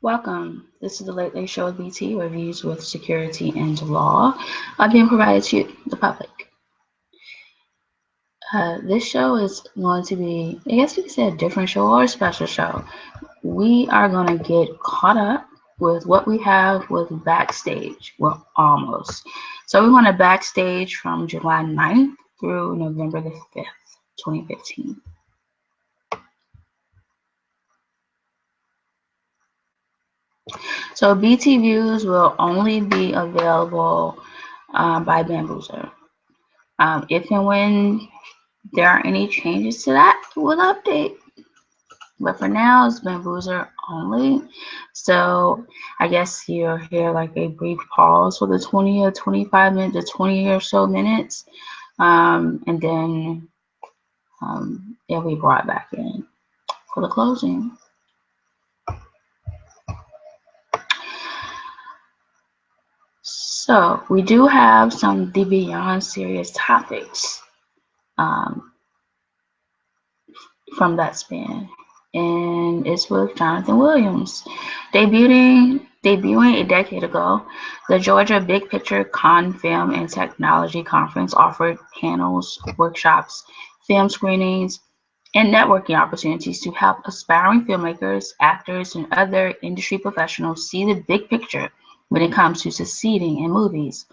Welcome. This is the Late Late Show with BT, reviews with security and law being provided to the public. This show is going to be, I guess you could say, a different show or a special show. We are going to get caught up with what we have with Backstage. Well, almost. So we want to Backstage from July 9th through November the 5th, 2015. So BT views will only be available by Bamboozler. If and when there are any changes to that, we'll update. But for now, it's Bamboozler only. So I guess you'll hear like a brief pause for the 20 or 25 minutes, the 20 or so minutes. And then it'll be brought back in for the closing. So we do have some the beyond serious topics from that span, and it's with Jonathan Williams. Debuting a decade ago, the Georgia Big Picture Con Film and Technology Conference offered panels, workshops, film screenings, and networking opportunities to help aspiring filmmakers, actors, and other industry professionals see the big picture when it comes to succeeding in movies.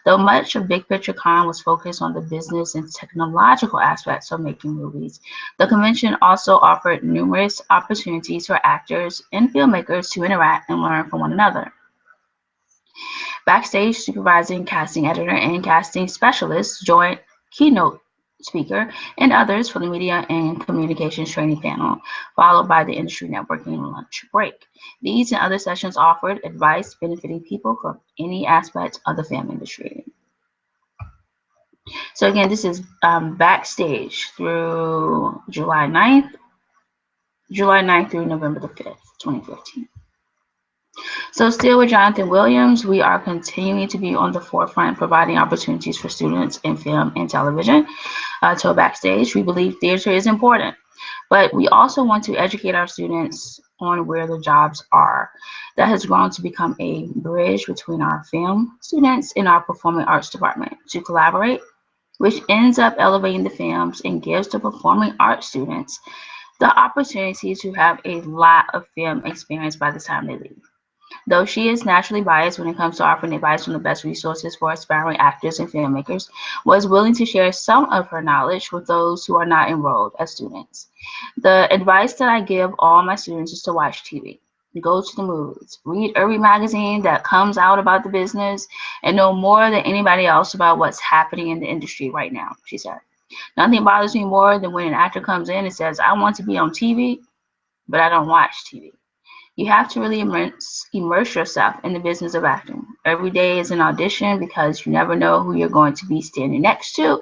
Though much of Big Picture Con was focused on the business and technological aspects of making movies, the convention also offered numerous opportunities for actors and filmmakers to interact and learn from one another. Backstage supervising casting editor and casting specialist joined keynote speaker and others for the media and communications training panel, followed by the industry networking lunch break. These and other sessions offered advice benefiting people from any aspect of the film industry. So again, this is Backstage through July 9th through November the 5th, 2015. So still with Jonathan Williams, we are continuing to be on the forefront, providing opportunities for students in film and television. To Backstage, we believe theater is important, but we also want to educate our students on where the jobs are. That has grown to become a bridge between our film students and our performing arts department to collaborate, which ends up elevating the films and gives the performing arts students the opportunity to have a lot of film experience by the time they leave. Though she is naturally biased when it comes to offering advice from the best resources for aspiring actors and filmmakers, was willing to share some of her knowledge with those who are not enrolled as students. The advice that I give all my students is to watch TV, go to the movies, read every magazine that comes out about the business, and know more than anybody else about what's happening in the industry right now, she said. Nothing bothers me more than when an actor comes in and says, I want to be on TV, but I don't watch TV. You have to really immerse yourself in the business of acting. Every day is an audition because you never know who you're going to be standing next to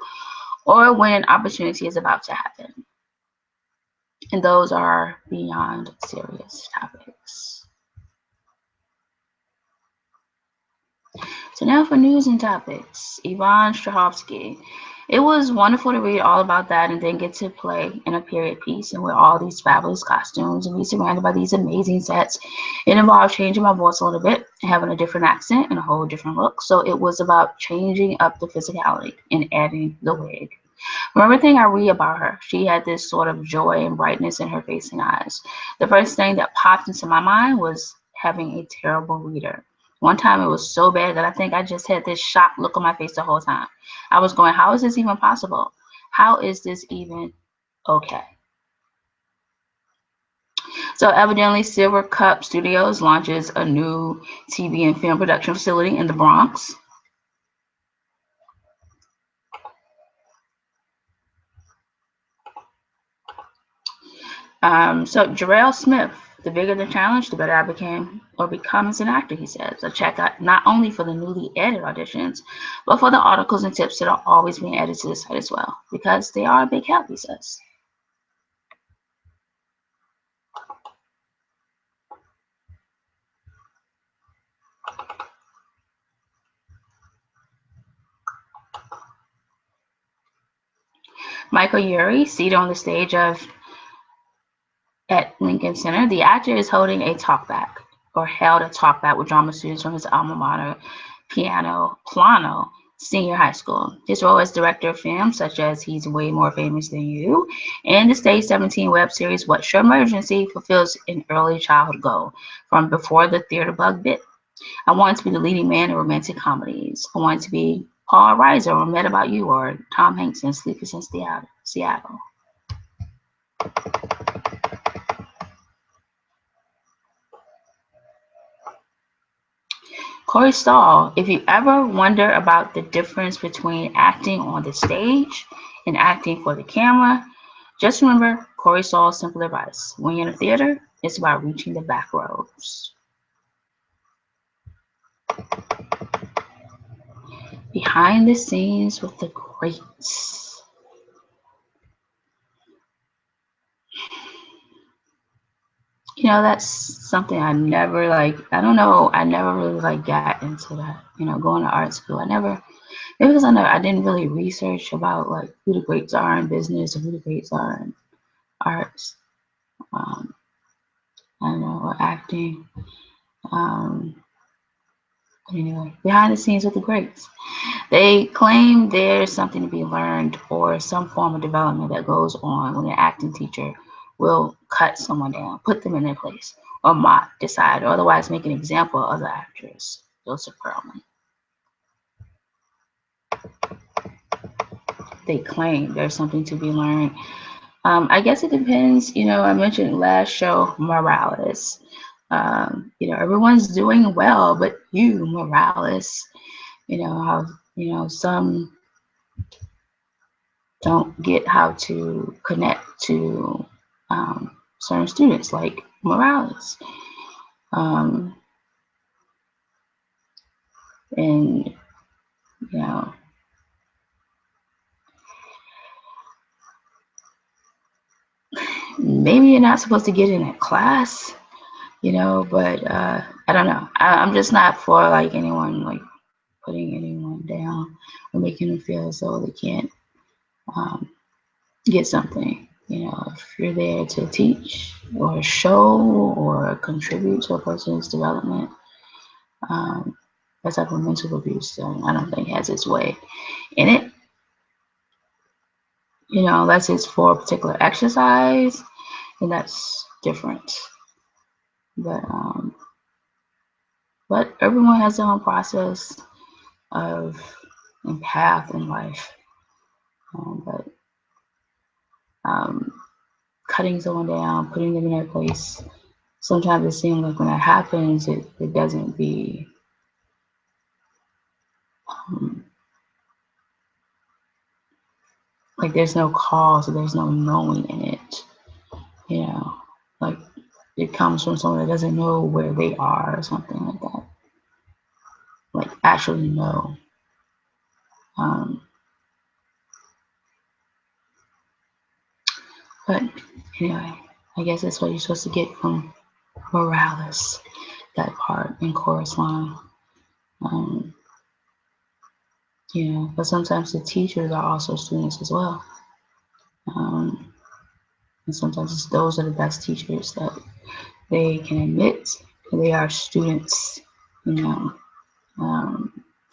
or when an opportunity is about to happen. And those are beyond serious topics. So now for news and topics. Yvonne Strahovski. It was wonderful to read all about that and then get to play in a period piece and wear all these fabulous costumes and be surrounded by these amazing sets. It involved changing my voice a little bit, having a different accent and a whole different look. So it was about changing up the physicality and adding the wig. From everything I read about her, she had this sort of joy and brightness in her face and eyes. The first thing that popped into my mind was having a terrible reader. One time it was so bad that I think I just had this shocked look on my face the whole time. I was going, how is this even possible? How is this even okay? So evidently Silver Cup Studios launches a new TV and film production facility in the Bronx. So Jarrell Smith, the bigger the challenge, the better I become as an actor, he says. So check out not only for the newly added auditions, but for the articles and tips that are always being added to the site as well, because they are a big help, he says. Michael Urie, seated on the stage at Lincoln Center, the actor is holding a talkback held a talk back with drama students from his alma mater, Plano Senior High School. His role as director of films, such as He's Way More Famous Than You, and the Stage 17 web series What's Your Emergency, fulfills an early childhood goal from before the theater bug bit. I wanted to be the leading man in romantic comedies. I wanted to be Paul Reiser or Mad About You or Tom Hanks in Sleepless in Seattle. Corey Stoll, if you ever wonder about the difference between acting on the stage and acting for the camera, just remember Corey Stoll's simple advice. When you're in a theater, it's about reaching the back rows. Behind the scenes with the greats. You know, that's something I never I don't know, I never really got into that, going to art school. Maybe because I didn't really research about who the greats are in business or who the greats are in arts. I don't know, or acting. Anyway, behind the scenes with the greats. They claim there's something to be learned or some form of development that goes on when an acting teacher will cut someone down, put them in their place, or mock, decide, or otherwise make an example of the actress. Joseph Perlman. They claim there's something to be learned. I guess it depends. I mentioned last show Morales. Everyone's doing well, but you, Morales, some don't get how to connect to certain students like Morales. And, maybe you're not supposed to get in a class, but I don't know. I'm just not for anyone putting anyone down or making them feel as though they can't get something. If you're there to teach or show or contribute to a person's development, that type of mental abuse, I don't think has its way in it. Unless it's for a particular exercise, and that's different. But everyone has their own process and path in life. Cutting someone down, putting them in their place, sometimes it seems like when that happens, it doesn't be there's no cause, or there's no knowing in it. It comes from someone that doesn't know where they are or something like that. Actually know. But anyway, I guess that's what you're supposed to get from Morales, that part in chorus line. But sometimes the teachers are also students as well. And sometimes those are the best teachers that they can admit they are students.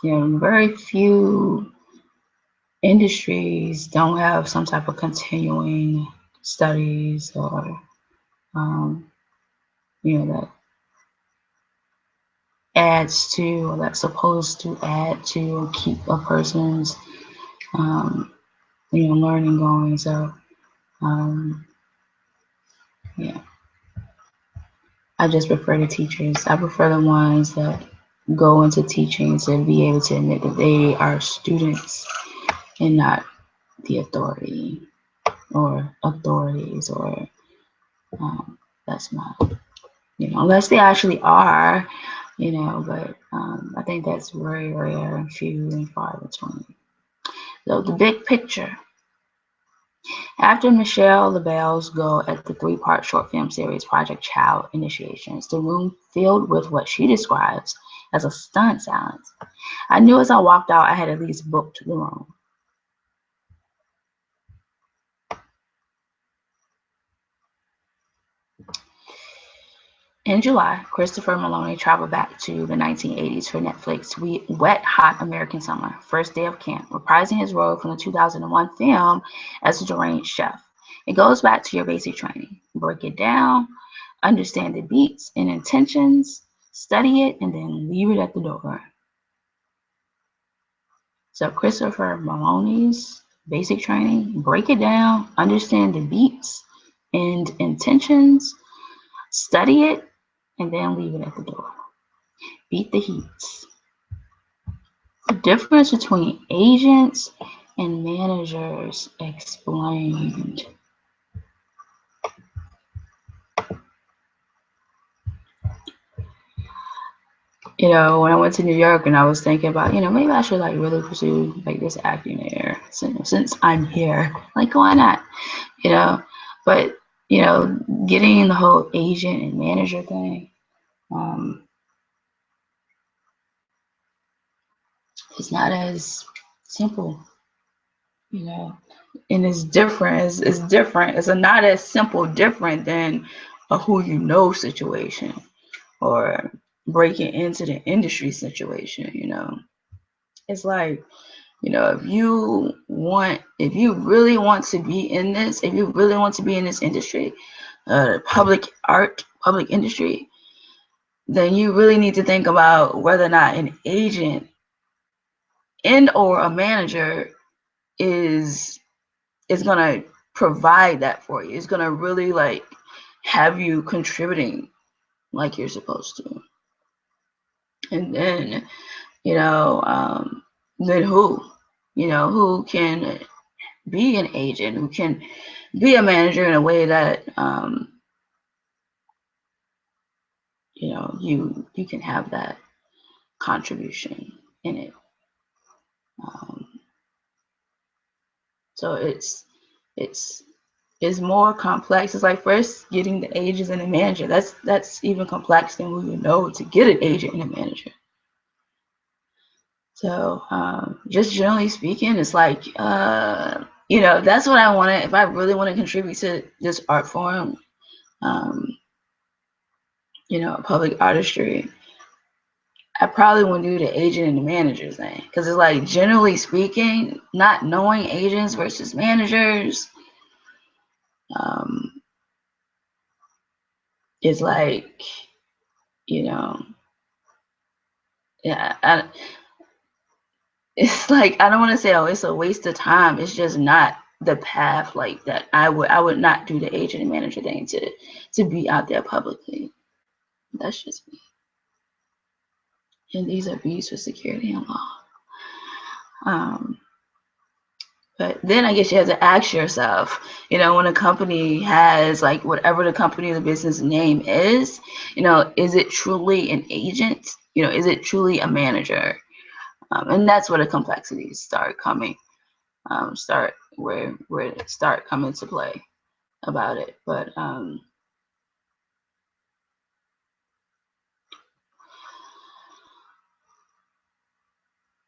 Very few industries don't have some type of continuing studies or that adds to, or that's supposed to add to or keep a person's learning going. So I just prefer the teachers. I prefer the ones that go into teaching to be able to admit that they are students and not the authority or authorities, or that's not, unless they actually are, but I think that's very rare and few and far between. So the big picture. After Michelle LaBelle's go at the 3-part short film series Project Child Initiations, the room filled with what she describes as a stunned silence. I knew as I walked out I had at least booked the room. In July, Christopher Maloney traveled back to the 1980s for Netflix's Wet Hot American Summer, First Day of Camp, reprising his role from the 2001 film as a deranged chef. It goes back to your basic training. Break it down, understand the beats and intentions, study it, and then leave it at the door. So Christopher Maloney's basic training, break it down, understand the beats and intentions, study it, and then leave it at the door. Beat the heats. The difference between agents and managers explained. You know, when I went to New York and I was thinking about, you know, maybe I should like really pursue like this acting there since I'm here. Like, why not? You know, but you know, getting the whole agent and manager thing, it's not as simple, you know, and it's different. It's different. It's not as simple different than a who you know situation or breaking into the industry situation. You know, it's like, you know, if you really want to be in this, if you really want to be in this industry, public industry, then you really need to think about whether or not an agent and or a manager is going to provide that for you. It's going to really like have you contributing like you're supposed to. And then, you know, then who can be an agent, who can be a manager in a way that, you know, you can have that contribution in it. So it's more complex. It's like first getting the agents and the manager. That's even complex than who you know to get an agent and a manager. So just generally speaking, it's like, you know, that's what I want to, if I really want to contribute to this art form, you know, public artistry, I probably wouldn't do the agent and the manager thing. Because it's like, generally speaking, not knowing agents versus managers, is like, you know, yeah, it's like, I don't want to say, oh, it's a waste of time. It's just not the path like that. I would not do the agent and manager thing to be out there publicly. That's just me. And these are B's for security and law. But then I guess you have to ask yourself, you know, when a company has like whatever the company or the business name is, you know, is it truly an agent? You know, is it truly a manager? And that's where the complexities start coming, start coming to play about it. But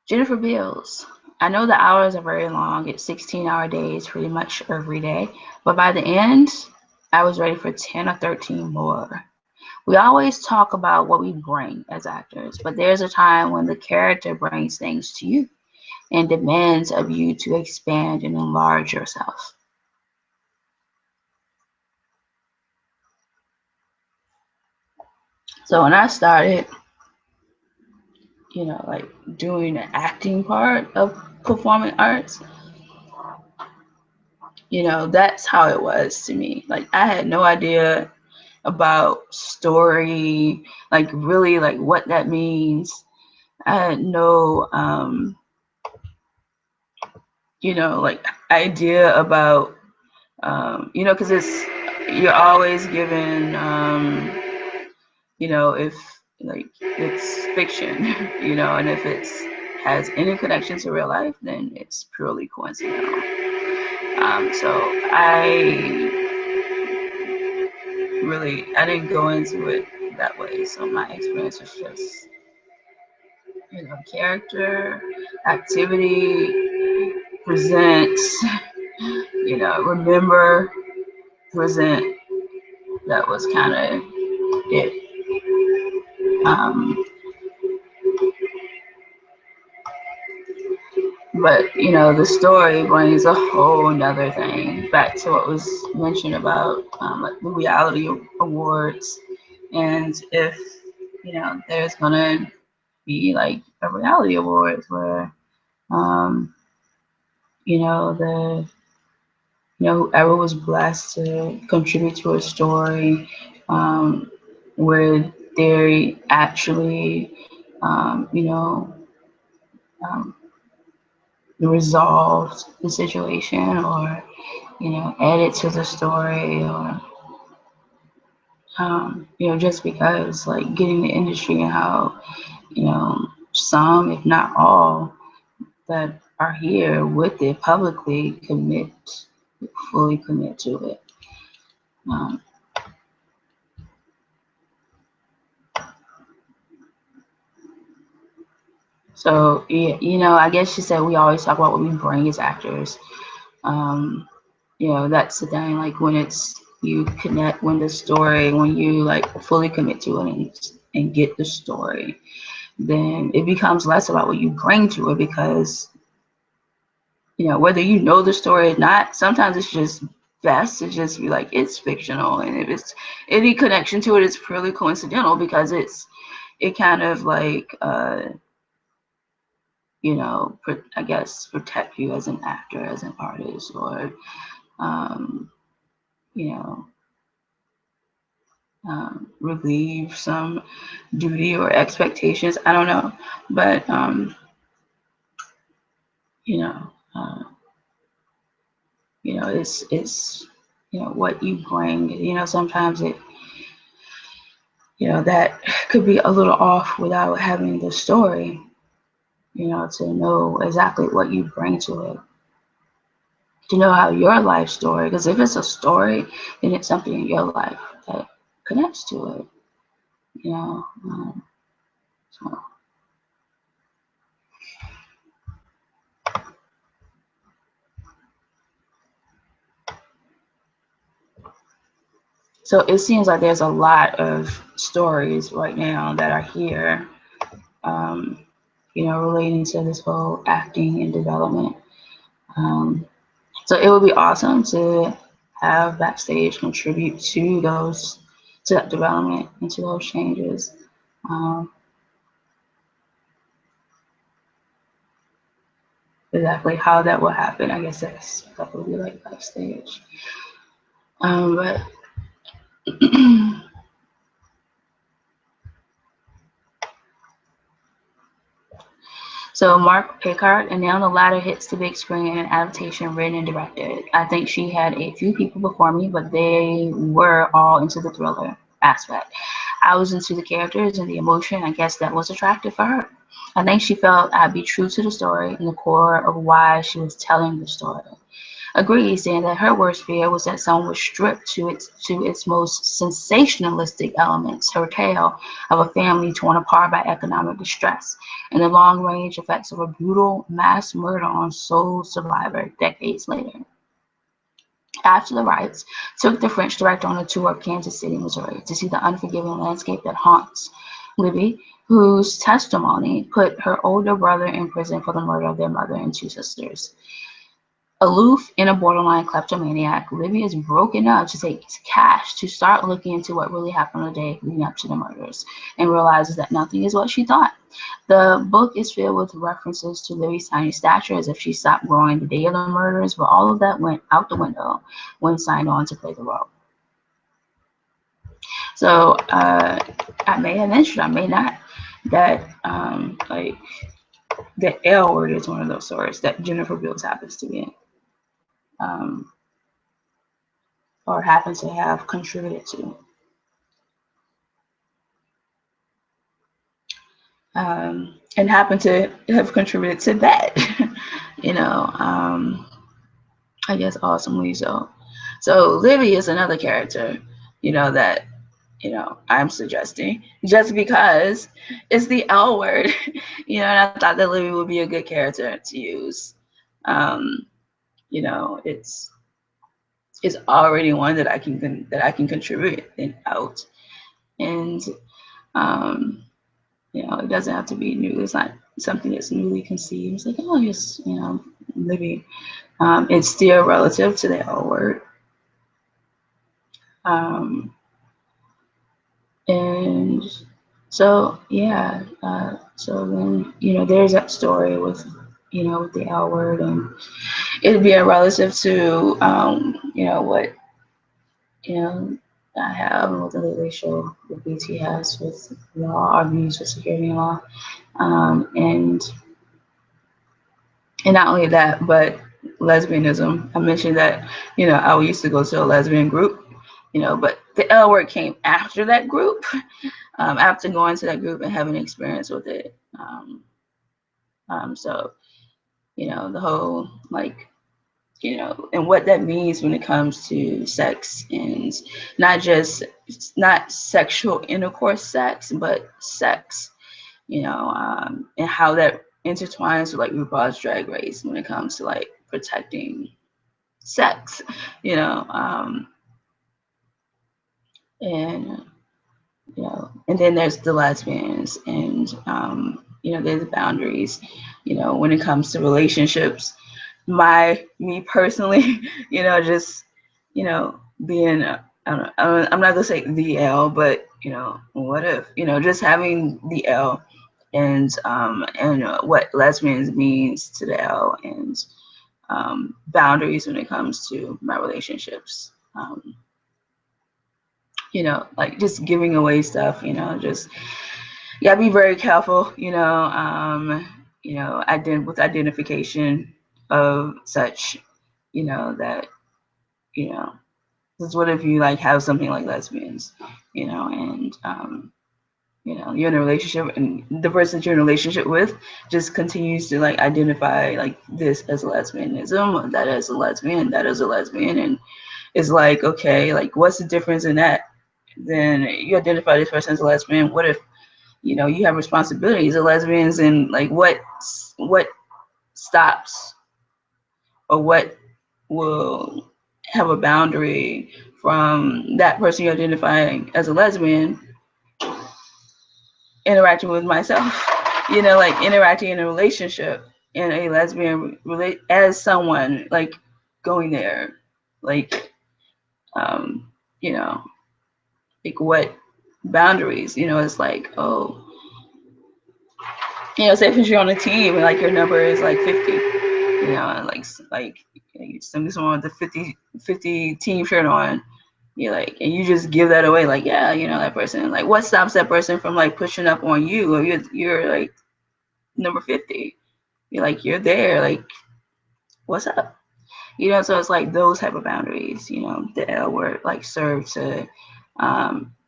Jennifer Beals, I know the hours are very long. It's 16-hour days pretty much every day. But by the end, I was ready for 10 or 13 more. We always talk about what we bring as actors, but there's a time when the character brings things to you and demands of you to expand and enlarge yourself. So when I started, you know, like doing the acting part of performing arts, you know, that's how it was to me. Like I had no idea about story, like really like what that means. I had no you know, like idea about you know, because you're always given you know, if like it's fiction, you know, and if it's has any connection to real life, then it's purely coincidental. So I didn't go into it that way. So my experience was just, you know, character, activity, present, you know, remember, present. That was kind of it. But the story brings a whole nother thing back to what was mentioned about like the reality awards, and if there's gonna be like a reality awards where the whoever was blessed to contribute to a story, where they actually um, you know um, resolved the situation, or added to the story, or just because like getting the industry, and how some, if not all, that are here with it publicly fully commit to it. Um, so yeah, I guess you said we always talk about what we bring as actors. That's the thing. Like when you connect, when you like fully commit to it and get the story, then it becomes less about what you bring to it, because whether you know the story or not, sometimes it's just best to just be like, it's fictional, and if it's any connection to it, it's purely coincidental, because it kind of like I guess protect you as an actor, as an artist, or you know relieve some duty or expectations. I don't know, but you know, uh, it's what you bring. Sometimes that could be a little off without having the story. To know exactly what you bring to it, to know how your life story. Because if it's a story, then it's something in your life that connects to it. So. So it seems like there's a lot of stories right now that are here, relating to this whole acting and development. So it would be awesome to have Backstage contribute to that development and to those changes. Exactly how that will happen, I guess that would be like Backstage. But so Mark Pickard, and now the latter hits the big screen in an adaptation written and directed. I think she had a few people before me, but they were all into the thriller aspect. I was into the characters and the emotion. I guess that was attractive for her. I think she felt I'd be true to the story and the core of why she was telling the story. Agreed, saying that her worst fear was that someone was stripped to its most sensationalistic elements, her tale of a family torn apart by economic distress, and the long-range effects of a brutal mass murder on sole survivor decades later. After the riots, took the French director on a tour of Kansas City, Missouri, to see the unforgiving landscape that haunts Libby, whose testimony put her older brother in prison for the murder of their mother and two sisters. Aloof and a borderline kleptomaniac, Libby is broken up to take cash to start looking into what really happened the day leading up to the murders, and realizes that nothing is what she thought. The book is filled with references to Libby's tiny stature, as if she stopped growing the day of the murders, but all of that went out the window when signed on to play the role. So I may have mentioned, I may not, that like the L word is one of those stories that Jennifer Beals happens to be in. Or happen to have contributed to. And happen to have contributed to that, I guess awesomely so. So Libby is another character, that, I'm suggesting just because it's the L word, and I thought that Libby would be a good character to use. It's already one that I can contribute out, and it doesn't have to be new. It's not something that's newly conceived. It's like, oh, just, living. It's still relative to the L word. And so, yeah, so then, there's that story with, with the L word, and it'd be a relative to, what, I have, and what the Late Late Show with BT has with law, our views with security law. And not only that, but lesbianism. I mentioned that, I used to go to a lesbian group, but the L word came after that group, after going to that group and having an experience with it. So, the whole, like, and what that means when it comes to sex, and not sexual intercourse sex, but sex, and how that intertwines with like RuPaul's Drag Race when it comes to like protecting sex, and and then there's the lesbians, and there's the boundaries, when it comes to relationships. Me personally, just being I don't know, I'm not gonna say the L, but what if, just having the L, and what lesbians means to the L, and boundaries when it comes to my relationships. Like just giving away stuff, just be very careful, with identification of such, that, because what if you like have something like lesbians, and you're in a relationship, and the person that you're in a relationship with just continues to like identify like this as lesbianism, that as a lesbian, that as a lesbian, and it's like, okay, like what's the difference in that? Then you identify this person as a lesbian. What if you have responsibilities as lesbians, and like what stops, or what will have a boundary from that person you identifying as a lesbian interacting with myself, like interacting in a relationship in a lesbian as someone like going there, like like what boundaries, it's like, oh, say if you're on a team and like your number is like 50, and like someone with the 50 team shirt on, you like, and you just give that away, like, yeah, that person, like what stops that person from like pushing up on you, or you're like number 50, you're there, like what's up, so it's like those type of boundaries, the L word like serve to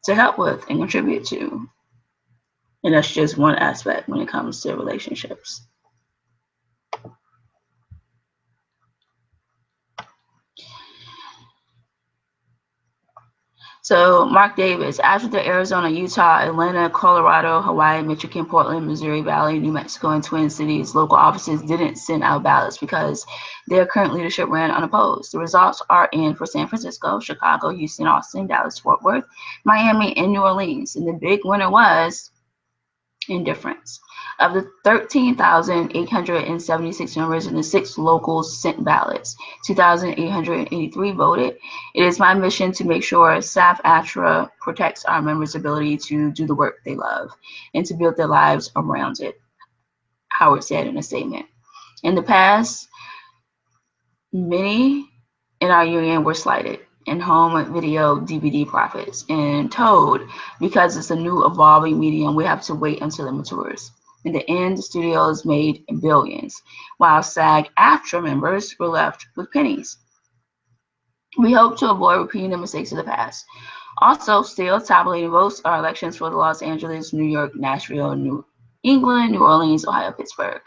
help with and contribute to. And that's just one aspect when it comes to relationships. So Mark Davis, after the Arizona, Utah, Atlanta, Colorado, Hawaii, Michigan, Portland, Missouri Valley, New Mexico, and Twin Cities local offices didn't send out ballots because their current leadership ran unopposed. The results are in for San Francisco, Chicago, Houston, Austin, Dallas, Fort Worth, Miami, and New Orleans. And the big winner was indifference. Of the 13,876 members in the 6 locals sent ballots, 2,883 voted. It is my mission to make sure SAF-ATRA protects our members' ability to do the work they love and to build their lives around it, Howard said in a statement. In the past, many in our union were slighted in home video DVD profits and told, because it's a new evolving medium, we have to wait until it matures. In the end, the studios made billions, while SAG-AFTRA members were left with pennies. We hope to avoid repeating the mistakes of the past. Also, still tabulating votes are elections for the Los Angeles, New York, Nashville, New England, New Orleans, Ohio, Pittsburgh,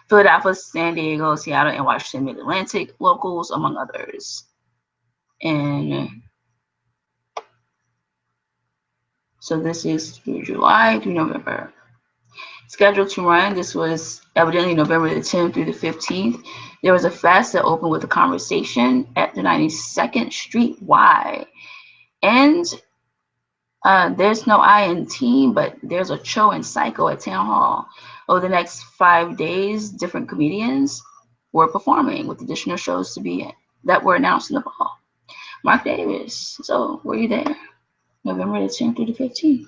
Philadelphia, San Diego, Seattle, and Washington Mid-Atlantic locals, among others. And so this is through July through November. Scheduled to run, this was evidently November the 10th through the 15th. There was a fest that opened with a conversation at the 92nd Street Y. And There's no I in team, but there's a Cho and Psycho at Town Hall. Over the next 5 days, different comedians were performing with additional shows to be that were announced in the fall. Mark Davis. So, were you there? November the 10th through the 15th.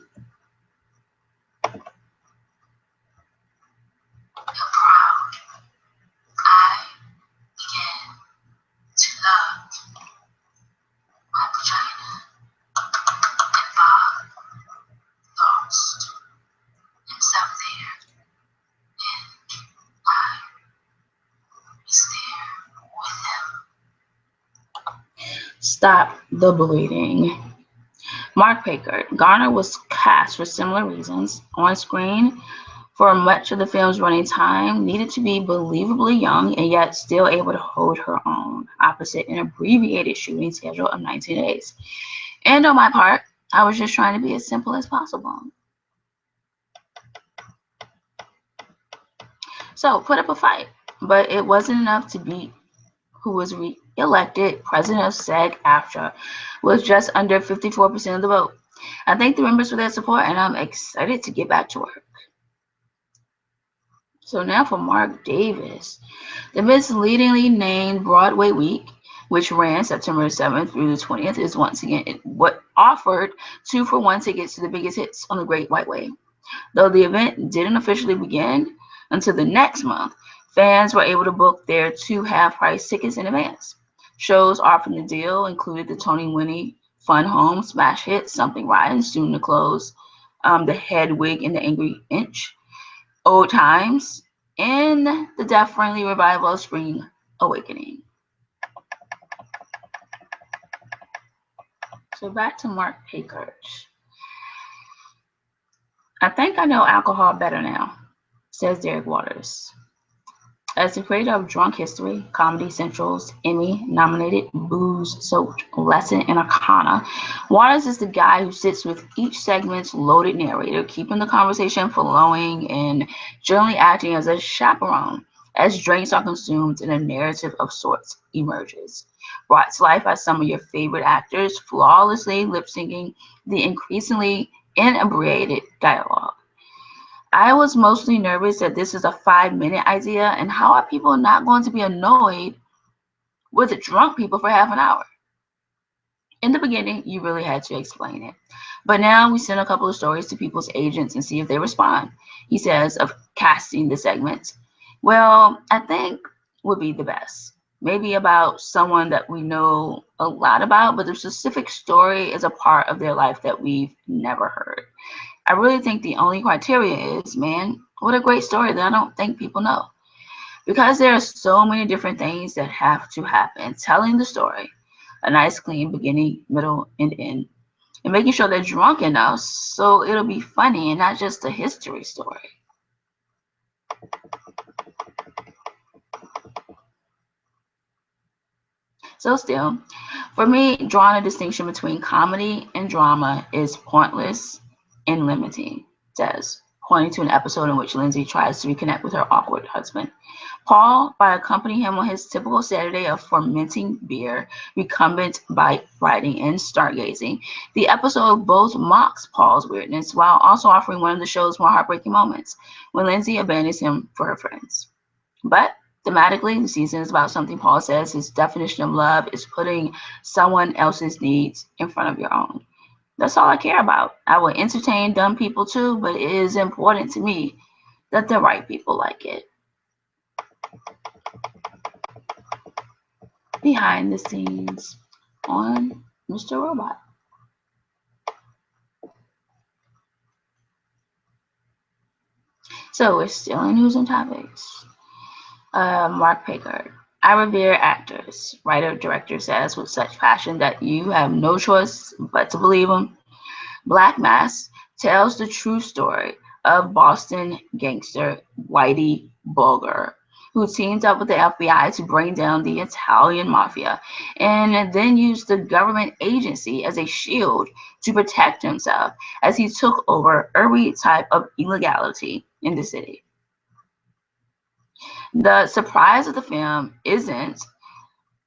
Stop the bleeding. Mark Packard. Garner was cast for similar reasons. On screen, for much of the film's running time, needed to be believably young and yet still able to hold her own, opposite an abbreviated shooting schedule of 19 days. And on my part, I was just trying to be as simple as possible. So, put up a fight, but it wasn't enough to beat who was re-elected president of SAG-AFTRA with just under 54% of the vote. I thank the members for their support, and I'm excited to get back to work. So now for Mark Davis. The misleadingly named Broadway Week, which ran September 7th through the 20th, is once again what offered 2-for-1 tickets to the biggest hits on the Great White Way. Though the event didn't officially begin until the next month, fans were able to book their 2 half-price tickets in advance. Shows offering the deal included the Tony-winning Fun Home smash hit Something Rotten, soon to close, The Hedwig and the Angry Inch, Old Times, and the death-friendly revival of Spring Awakening. So back to Mark Packard. I think I know alcohol better now, says Derek Waters. As the creator of Drunk History, Comedy Central's Emmy-nominated booze-soaked lesson in Arcana, Waters is the guy who sits with each segment's loaded narrator, keeping the conversation flowing and generally acting as a chaperone as drinks are consumed and a narrative of sorts emerges. Brought to life by some of your favorite actors, flawlessly lip-syncing the increasingly inebriated dialogue. I was mostly nervous that this is a 5-minute idea, and how are people not going to be annoyed with drunk people for half an hour? In the beginning, you really had to explain it. But now we send a couple of stories to people's agents and see if they respond. He says of casting the segment. Well, I think would be the best. Maybe about someone that we know a lot about, but the specific story is a part of their life that we've never heard. I really think the only criteria is, man, what a great story that I don't think people know. Because there are so many different things that have to happen. Telling the story, a nice clean beginning, middle, and end. And making sure they're drunk enough so it'll be funny and not just a history story. So still, for me, drawing a distinction between comedy and drama is pointless and limiting, says, pointing to an episode in which Lindsay tries to reconnect with her awkward husband. Paul, by accompanying him on his typical Saturday of fermenting beer, recumbent bike riding, and stargazing, the episode both mocks Paul's weirdness while also offering one of the show's more heartbreaking moments, when Lindsay abandons him for her friends. But thematically, the season is about something Paul says his definition of love is putting someone else's needs in front of your own. That's all I care about. I will entertain dumb people too, but it is important to me that the right people like it. Behind the scenes on Mr. Robot. So we're still in news and topics. Mark Packard. I revere actors, writer-director says with such passion that you have no choice but to believe him. Black Mass tells the true story of Boston gangster Whitey Bulger, who teamed up with the FBI to bring down the Italian mafia and then used the government agency as a shield to protect himself as he took over every type of illegality in the city. The surprise of the film isn't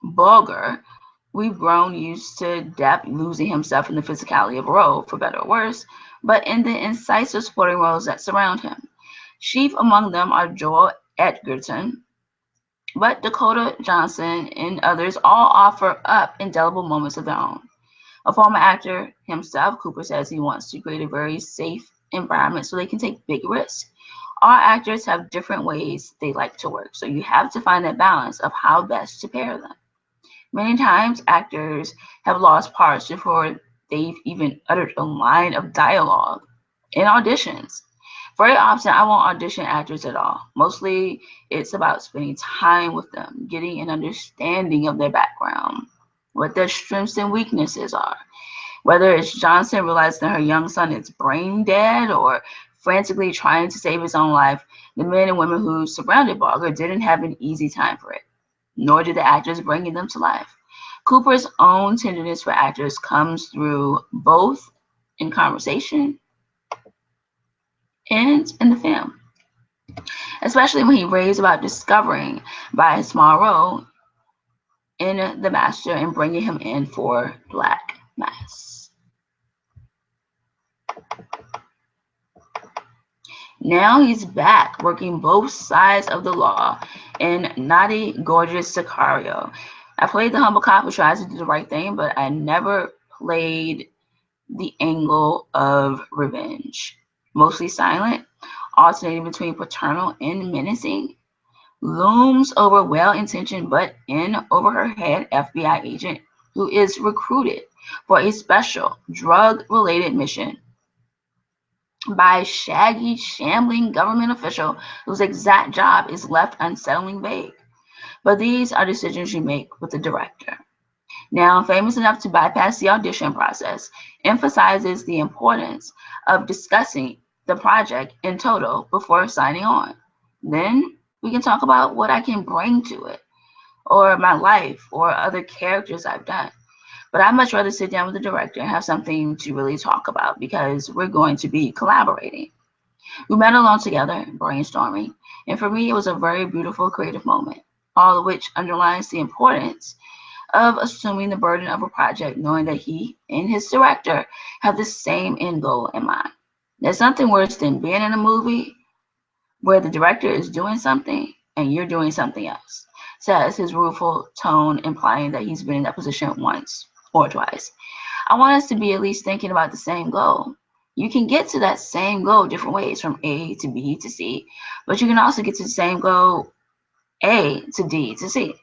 Bulger We've grown used to Depp losing himself in the physicality of a role, for better or worse, but in the incisive supporting roles that surround him. Chief among them are Joel Edgerton, but Dakota Johnson and others all offer up indelible moments of their own. A former actor himself, Cooper says he wants to create a very safe environment so they can take big risks. All actors have different ways they like to work, so you have to find that balance of how best to pair them. Many times, actors have lost parts before they've even uttered a line of dialogue in auditions. Very often, I won't audition actors at all. Mostly, it's about spending time with them, getting an understanding of their background, what their strengths and weaknesses are. Whether it's Johnson realizing her young son is brain dead or frantically trying to save his own life, the men and women who surrounded Barker didn't have an easy time for it, nor did the actors bringing them to life. Cooper's own tenderness for actors comes through both in conversation and in the film, especially when he raves about discovering by a small role in The Master and bringing him in for Black Mass. Now he's back working both sides of the law in Naughty Gorgeous Sicario. I played the humble cop who tries to do the right thing, but I never played the angle of revenge. Mostly silent, alternating between paternal and menacing, looms over well-intentioned but in over her head FBI agent who is recruited for a special drug-related mission by a shaggy, shambling government official whose exact job is left unsettlingly vague. But these are decisions you make with the director. Now famous enough to bypass the audition process, emphasizes the importance of discussing the project in total before signing on. Then we can talk about what I can bring to it, or my life, or other characters I've done. But I'd much rather sit down with the director and have something to really talk about because we're going to be collaborating. We met alone together, brainstorming, and for me, it was a very beautiful creative moment, all of which underlines the importance of assuming the burden of a project, knowing that he and his director have the same end goal in mind. There's nothing worse than being in a movie where the director is doing something and you're doing something else, says his rueful tone implying that he's been in that position once or twice. I want us to be at least thinking about the same goal. You can get to that same goal different ways, from A to B to C, but you can also get to the same goal A to D to C.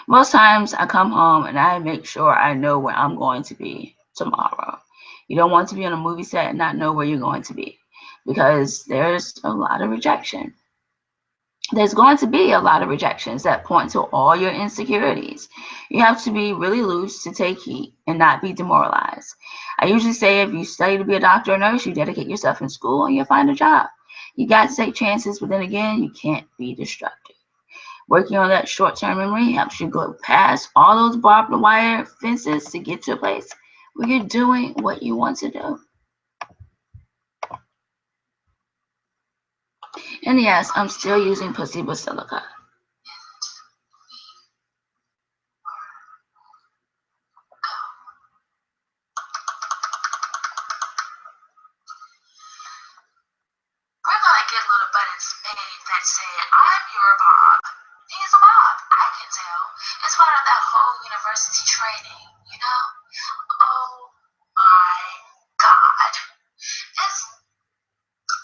Most times I come home and I make sure I know where I'm going to be tomorrow. You don't want to be on a movie set and not know where you're going to be because there's a lot of rejection. There's going to be a lot of rejections that point to all your insecurities. You have to be really loose to take heat and not be demoralized. I usually say if you study to be a doctor or nurse, you dedicate yourself in school and you'll find a job. You got to take chances, but then again, you can't be destructive. Working on that short-term memory helps you go past all those barbed wire fences to get to a place where you're doing what you want to do. And yes, I'm still using Pussy Basilica. We're gonna get little buttons made that say, I'm your Bob. He's a Bob, I can tell. It's part of that whole university training, you know? Oh my God. It's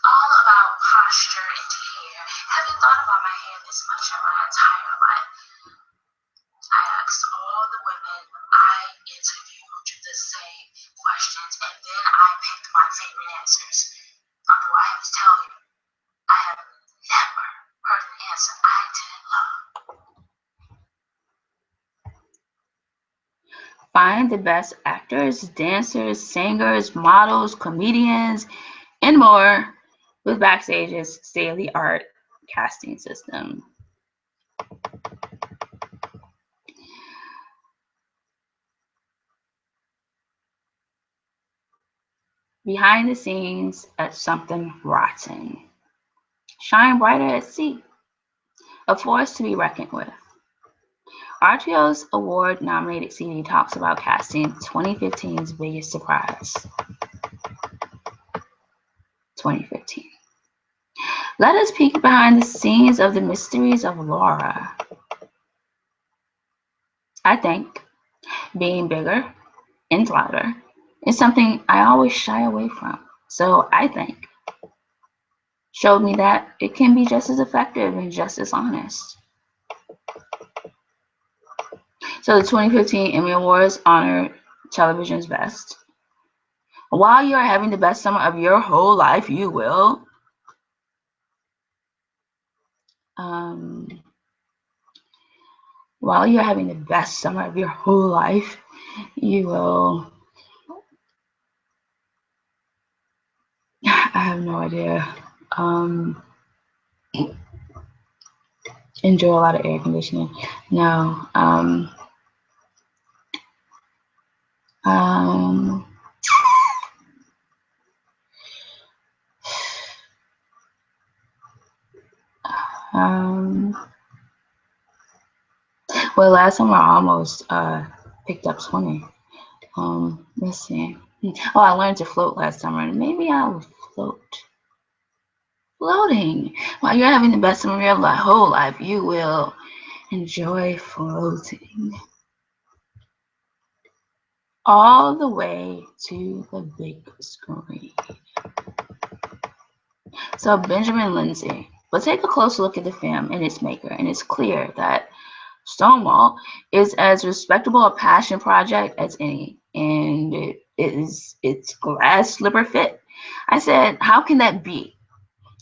all about posture and hair. Haven't thought about my hair this much in my entire life. I asked all the women I interviewed the same questions, and then I picked my favorite answers. Although I have to tell you, I have never heard an answer I didn't love. Find the best actors, dancers, singers, models, comedians, and more with Backstage's state-of-the-art casting system. Behind the scenes at something rotten. Shine brighter at sea. A force to be reckoned with. RTO's award-nominated CD talks about casting 2015's biggest surprise. 2015. Let us peek behind the scenes of the mysteries of Laura. I think being bigger and louder is something I always shy away from. So I think showed me that it can be just as effective and just as honest. So the 2015 Emmy Awards honored television's best. While you are having the best summer of your whole life, you will. While you're having the best summer of your whole life, you will. I have no idea. Enjoy a lot of air conditioning. No. Well, last summer I almost picked up swimming. Let's see. Oh, I learned to float last summer, and maybe I will float. Floating. While you're having the best summer of your whole life, you will enjoy floating. All the way to the big screen. So Benjamin Lindsay. But take a close look at the film and its maker, and it's clear that Stonewall is as respectable a passion project as any, and it's glass slipper fit. I said, how can that be?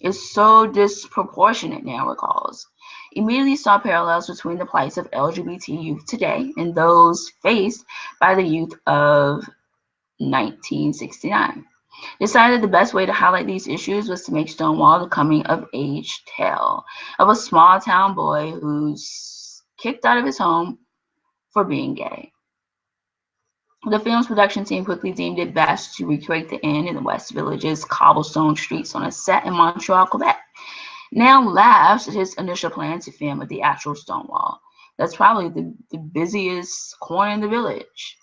It's so disproportionate, now recalls. Immediately saw parallels between the plights of LGBT youth today and those faced by the youth of 1969. Decided the best way to highlight these issues was to make Stonewall the coming-of-age tale of a small-town boy who's kicked out of his home for being gay. The film's production team quickly deemed it best to recreate the inn in the West Village's cobblestone streets on a set in Montreal, Quebec. Now laughs at his initial plan to film at the actual Stonewall. That's probably the busiest corner in the village.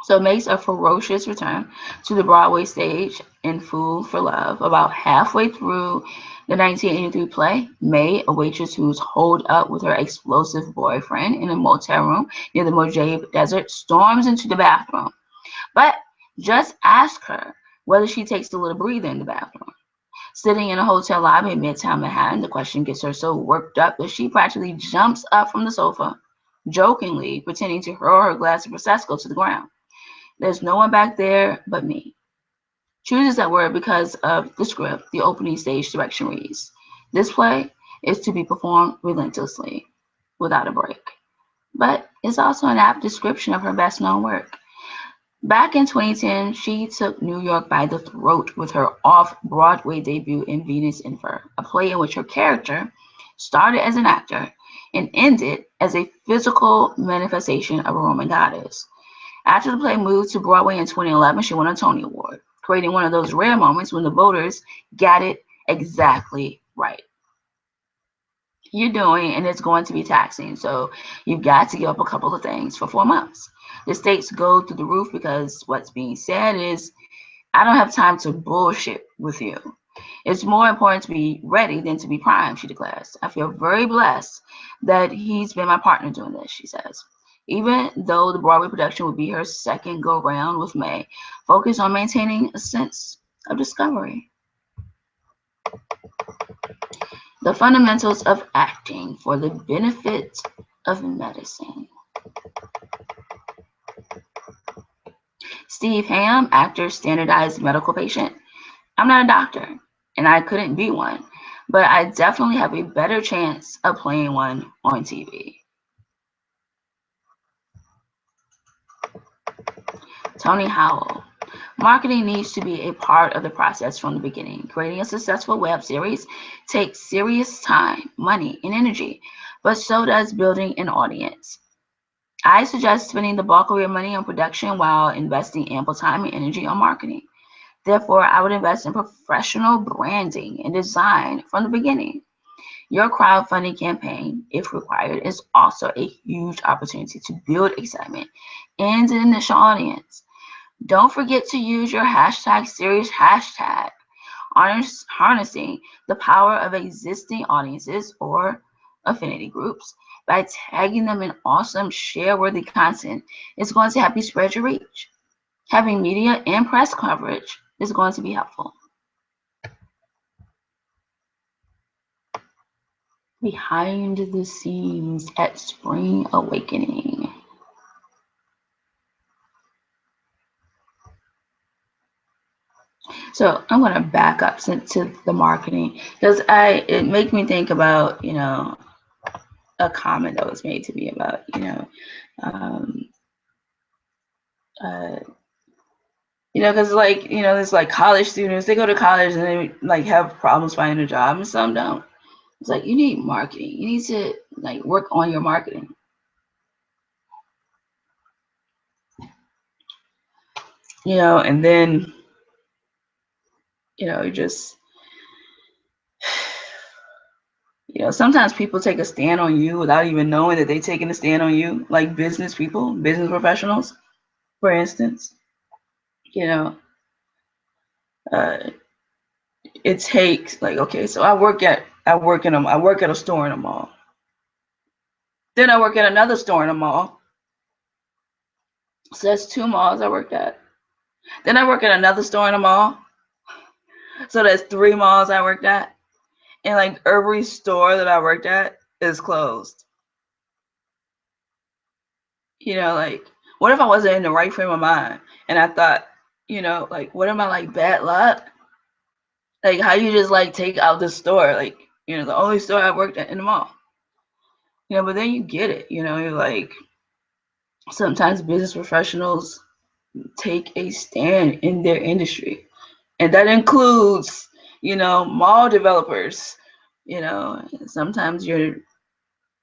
So it makes a ferocious return to the Broadway stage in Fool for Love. About halfway through the 1983 play, May, a waitress who's holed up with her explosive boyfriend in a motel room near the Mojave Desert, storms into the bathroom. But just ask her whether she takes a little breather in the bathroom. Sitting in a hotel lobby in Midtown Manhattan, the question gets her so worked up that she practically jumps up from the sofa, jokingly pretending to hurl her glass of Prosecco to the ground. There's no one back there but me. Chooses that word because of the script. The opening stage direction reads, this play is to be performed relentlessly, without a break. But it's also an apt description of her best known work. Back in 2010, she took New York by the throat with her off-Broadway debut in Venus in Fur, a play in which her character started as an actor and ended as a physical manifestation of a Roman goddess. After the play moved to Broadway in 2011, she won a Tony Award, creating one of those rare moments when the voters got it exactly right. You're doing, and it's going to be taxing, so you've got to give up a couple of things for 4 months. The stakes go through the roof because what's being said is, I don't have time to bullshit with you. It's more important to be ready than to be primed, she declares. I feel very blessed that he's been my partner doing this, she says. Even though the Broadway production will be her second go-round with May, focus on maintaining a sense of discovery. The fundamentals of acting for the benefit of medicine. Steve Hamm, actor, standardized medical patient. I'm not a doctor, and I couldn't be one, but I definitely have a better chance of playing one on TV. Tony Howell. Marketing needs to be a part of the process from the beginning. Creating a successful web series takes serious time, money, and energy, but so does building an audience. I suggest spending the bulk of your money on production while investing ample time and energy on marketing. Therefore, I would invest in professional branding and design from the beginning. Your crowdfunding campaign, if required, is also a huge opportunity to build excitement and an initial audience. Don't forget to use your hashtag series hashtag, harnessing the power of existing audiences or affinity groups by tagging them in awesome share-worthy content is going to help you spread your reach. Having media and press coverage is going to be helpful. Behind the scenes at Spring Awakening. So I'm going to back up to the marketing because it makes me think about, a comment that was made to me about, because there's like college students, they go to college and they like have problems finding a job, and some don't. It's like you need marketing. You need to like work on your marketing. And then just sometimes people take a stand on you without even knowing that they're taking a stand on you, like business people, business professionals, for instance. It takes like, okay, so I work at a store in a mall. Then I work at another store in a mall. So that's 2 malls I worked at. Then I work at another store in a mall. So that's 3 malls I worked at. And like every store that I worked at is closed. Like what if I wasn't in the right frame of mind and I thought, like what am I, like bad luck? Like how you just like take out the store, like, the only store I worked at in the mall. But then you get it, you're like, sometimes business professionals take a stand in their industry. And that includes, mall developers. Sometimes you're,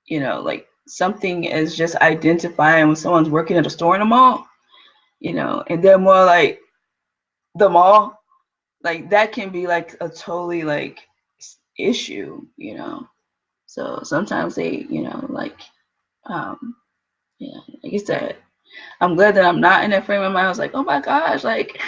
like something is just identifying when someone's working at a store in a mall, and they're more like the mall, like that can be like a totally like issue, So sometimes they, like, like you said, I'm glad that I'm not in that frame of mind. I was like, oh my gosh, like,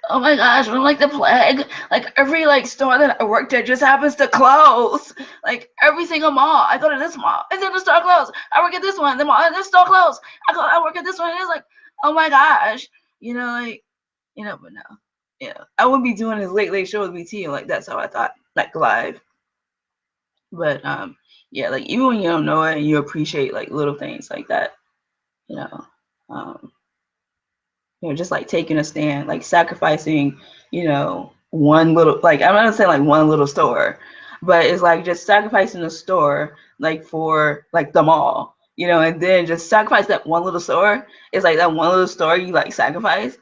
oh my gosh, I'm like the plague. Like every like store that I worked at just happens to close. Like every single mall. I go to this mall and then the store closed. I work at this one, the mall and the store closed. I work at this one and it's like, oh my gosh, like, but no. I wouldn't be doing this late show with BT. Like that's how I thought, like live. But yeah, like even when you don't know it and you appreciate like little things like that, just like taking a stand, like sacrificing, one little, like I'm not saying like one little store, but it's like just sacrificing the store like for like the mall, and then just sacrifice that one little store. It's like that one little store you like sacrifice,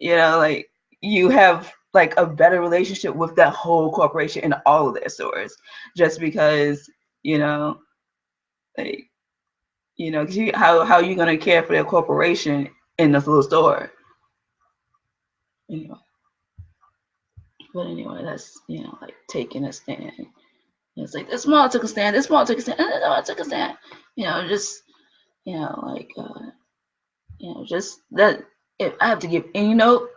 like you have like a better relationship with that whole corporation and all of their stores, just because, like, cause how are you gonna care for their corporation in this little store? Anyway. But anyway, that's, like taking a stand. It's like this mall took a stand, this mall took a stand, and this mall took a stand. Just, like, just that. If I have to give any note,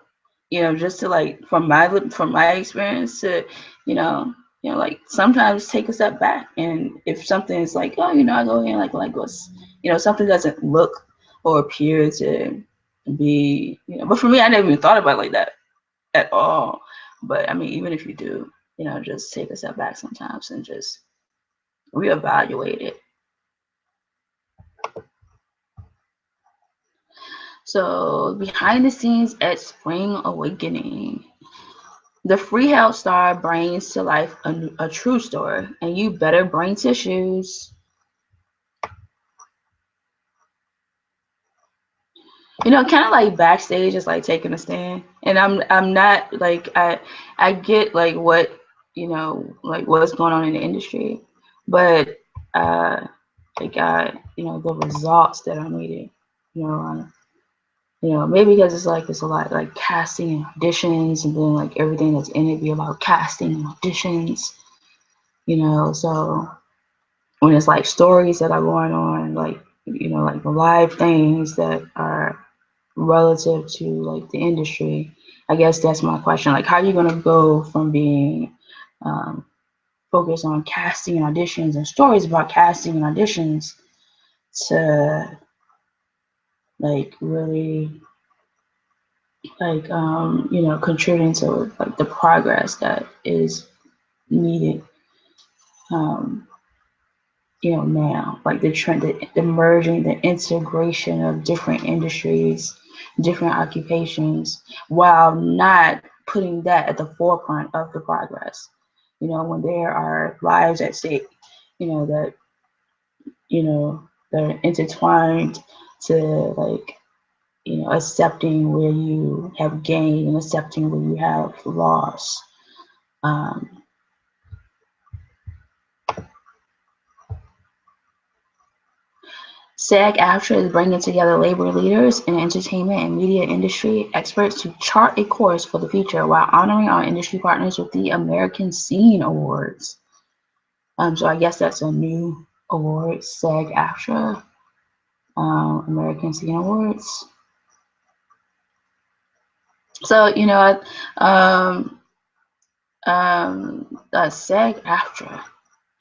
just to like from my experience to, like sometimes take a step back, and if something is like, oh, I go in like what's, something doesn't look or appear to be, but for me, I never even thought about it like that at all. But I mean, even if you do, just take a step back sometimes and just reevaluate it. So behind the scenes at Spring Awakening, the free health star brings to life a true story, and you better bring tissues. Kind of like backstage is like taking a stand, and I'm not like I get like what like what's going on in the industry, but like the results that I'm needing, maybe because it's a lot like casting and auditions, and then like everything that's in it be about casting and auditions, so when it's like stories that are going on, like, you know, like live things that are relative to like the industry. I guess that's my question. Like, how are you going to go from being focused on casting and auditions and stories about casting and auditions to like really like you know, contributing to like the progress that is needed you know, now, like the trend, the merging, the integration of different industries, different occupations, while not putting that at the forefront of the progress. You know, when there are lives at stake, you know, that, you know, that are intertwined to like, you know, accepting where you have gained and accepting where you have lost. SAG-AFTRA is bringing together labor leaders and entertainment and media industry experts to chart a course for the future while honoring our industry partners with the American Scene Awards. So I guess that's a new award, SAG-AFTRA, American Scene Awards. So, you know, SAG-AFTRA,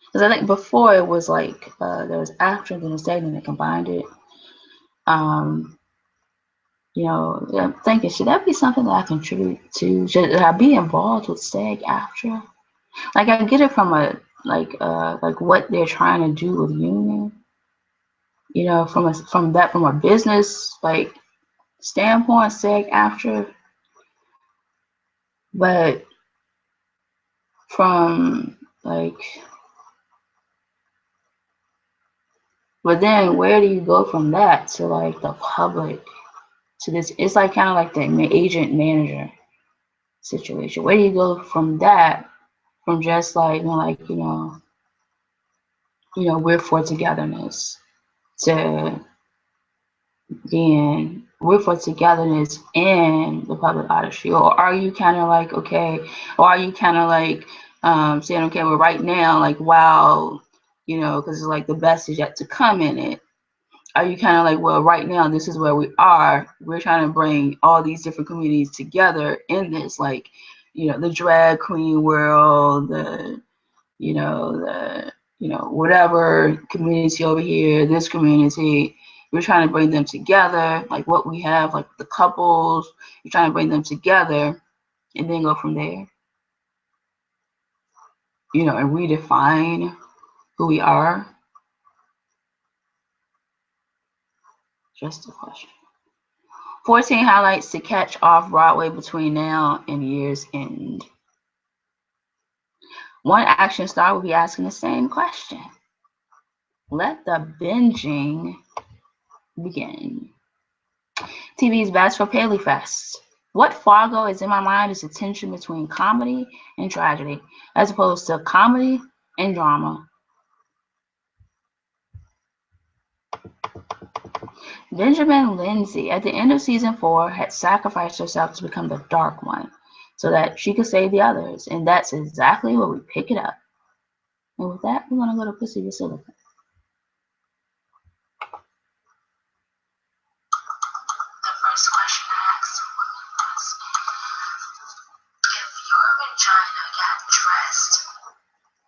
because I think before it was like there was AFTRA and then a SAG and they combined it. You know, I'm thinking, should that be something that I contribute to? Should I be involved with SAG-AFTRA? Like, I get it from a like what they're trying to do with union. You know, from a business like standpoint, SAG-AFTRA, but from like, but then where do you go from that to like the public? To this, it's like kind of like the agent manager situation. Where do you go from that? From just like, you know, we're for togetherness to being we're for togetherness in the public artistry? Or are you kind of like, okay, or are you kind of like saying, okay, well, right now, like, wow, you know, because it's like the best is yet to come in it. Are you kind of like, well, right now, this is where we are. We're trying to bring all these different communities together in this, like, you know, the drag queen world, the whatever community over here, this community, we're trying to bring them together, like what we have, like the couples, you're trying to bring them together and then go from there, you know, and redefine who we are. Just a question. 14 highlights to catch off Broadway between now and year's end. One action star will be asking the same question. Let the binging begin. TV's best for Paley Fest. What Fargo is in my mind is the tension between comedy and tragedy, as opposed to comedy and drama. Benjamin Lindsay, at the end of season 4, had sacrificed herself to become the Dark One so that she could save the others, and that's exactly where we pick it up. And with that, we're going to go to Pussy Basilica. The first question I asked women was, if your vagina got dressed,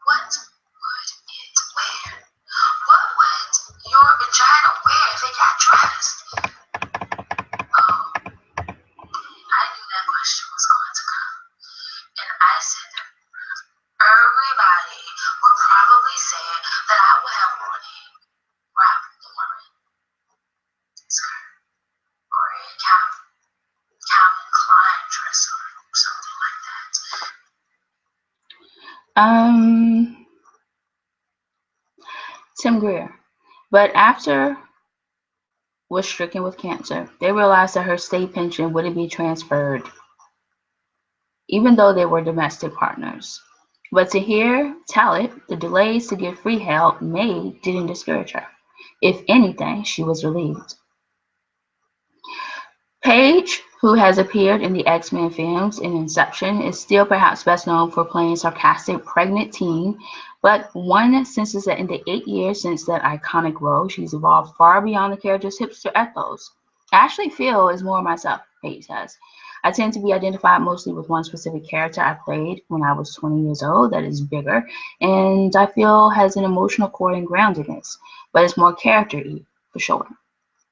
what would it wear? What would your vagina wear if it got dressed? Oh, I knew that question was going to come. And I said that everybody would probably say that I would have on a Ralph Lauren skirt or a Calvin Klein dress or something like that. Tim Greer. But after was stricken with cancer, they realized that her state pension wouldn't be transferred, even though they were domestic partners. But to hear tell it, the delays to get free help made didn't discourage her. If anything, she was relieved. Paige, who has appeared in the X-Men films and Inception, is still perhaps best known for playing sarcastic pregnant teen But one senses that in the 8 years since that iconic role, she's evolved far beyond the character's hipster ethos. I actually feel is more myself, Paige says. I tend to be identified mostly with one specific character I played when I was 20 years old that is bigger, and I feel has an emotional core and groundedness, but it's more character-y, for sure.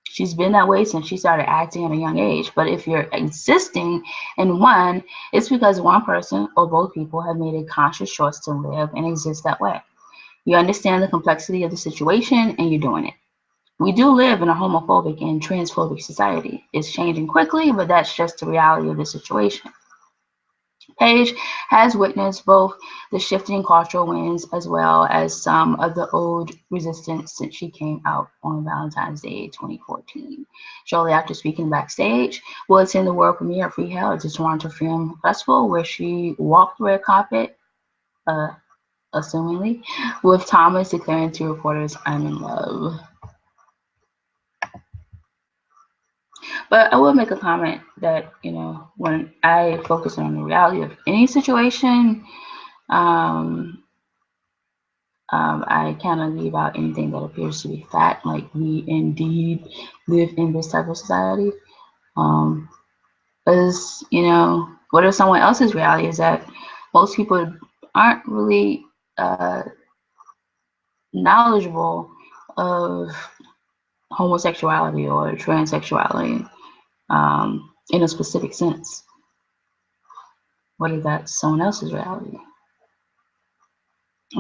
She's been that way since she started acting at a young age, but if you're existing in one, it's because one person or both people have made a conscious choice to live and exist that way. You understand the complexity of the situation and you're doing it. We do live in a homophobic and transphobic society. It's changing quickly, but that's just the reality of the situation. Paige has witnessed both the shifting cultural winds as well as some of the old resistance since she came out on Valentine's Day 2014. Shortly after speaking backstage, we'll attend the world premiere of Free Hell at the Toronto Film Festival, where she walked the red carpet, assumingly, with Thomas declaring to reporters, "I'm in love." But I will make a comment that, when I focus on the reality of any situation, um, I kind of leave out anything that appears to be fact, like we indeed live in this type of society. Because, what if someone else's reality is that most people aren't really knowledgeable of homosexuality or transsexuality in a specific sense? What if that's someone else's reality?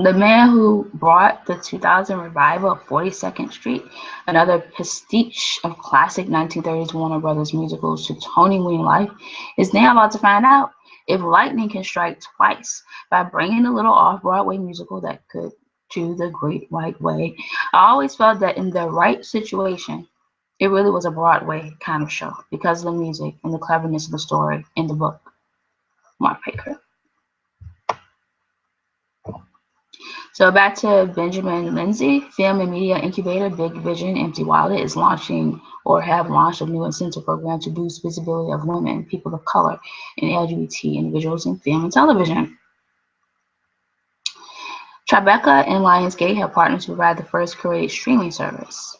The man who brought the 2000 revival of 42nd Street, another pastiche of classic 1930s Warner Brothers musicals, to Tony-winning life, is now about to find out if lightning can strike twice by bringing a little off-Broadway musical that could do the Great White Way. I always felt that in the right situation, it really was a Broadway kind of show because of the music and the cleverness of the story in the book. Mark Baker. So back to Benjamin Lindsay, film and media incubator Big Vision Empty Wallet is launching or have launched a new incentive program to boost visibility of women, people of color, and LGBT individuals in film and television. Tribeca and Lionsgate have partnered to provide the first curated streaming service.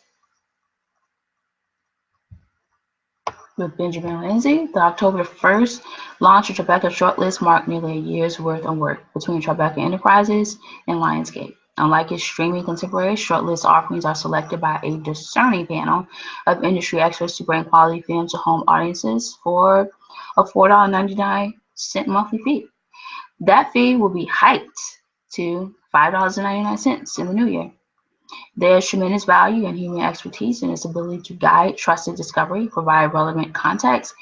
With Benjamin Lindsay, the October 1st launch of Tribeca shortlist marked nearly a year's worth of work between Tribeca Enterprises and Lionsgate. Unlike its streaming contemporaries, shortlist offerings are selected by a discerning panel of industry experts to bring quality films to home audiences for a $4.99 monthly fee. That fee will be hiked to $5.99 in the new year. There's tremendous value in human expertise and its ability to guide trusted discovery, provide relevant context,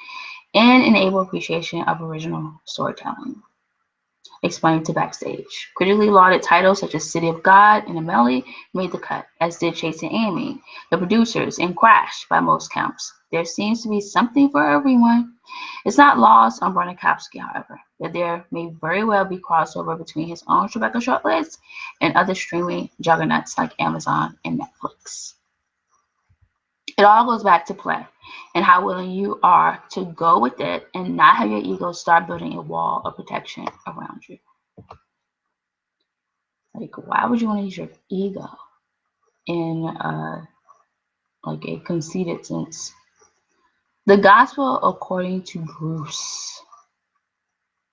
and enable appreciation of original storytelling. Explained to Backstage. Critically lauded titles such as City of God and Amelie made the cut, as did Chasing Amy, The Producers, and Crash by most counts. There seems to be something for everyone. It's not lost on Brennan Kapsky, however, that there may very well be crossover between his own Tribeca shortlist and other streaming juggernauts like Amazon and Netflix. It all goes back to play and how willing you are to go with it and not have your ego start building a wall of protection around you. Like, why would you want to use your ego in like a conceited sense? The Gospel According to Bruce.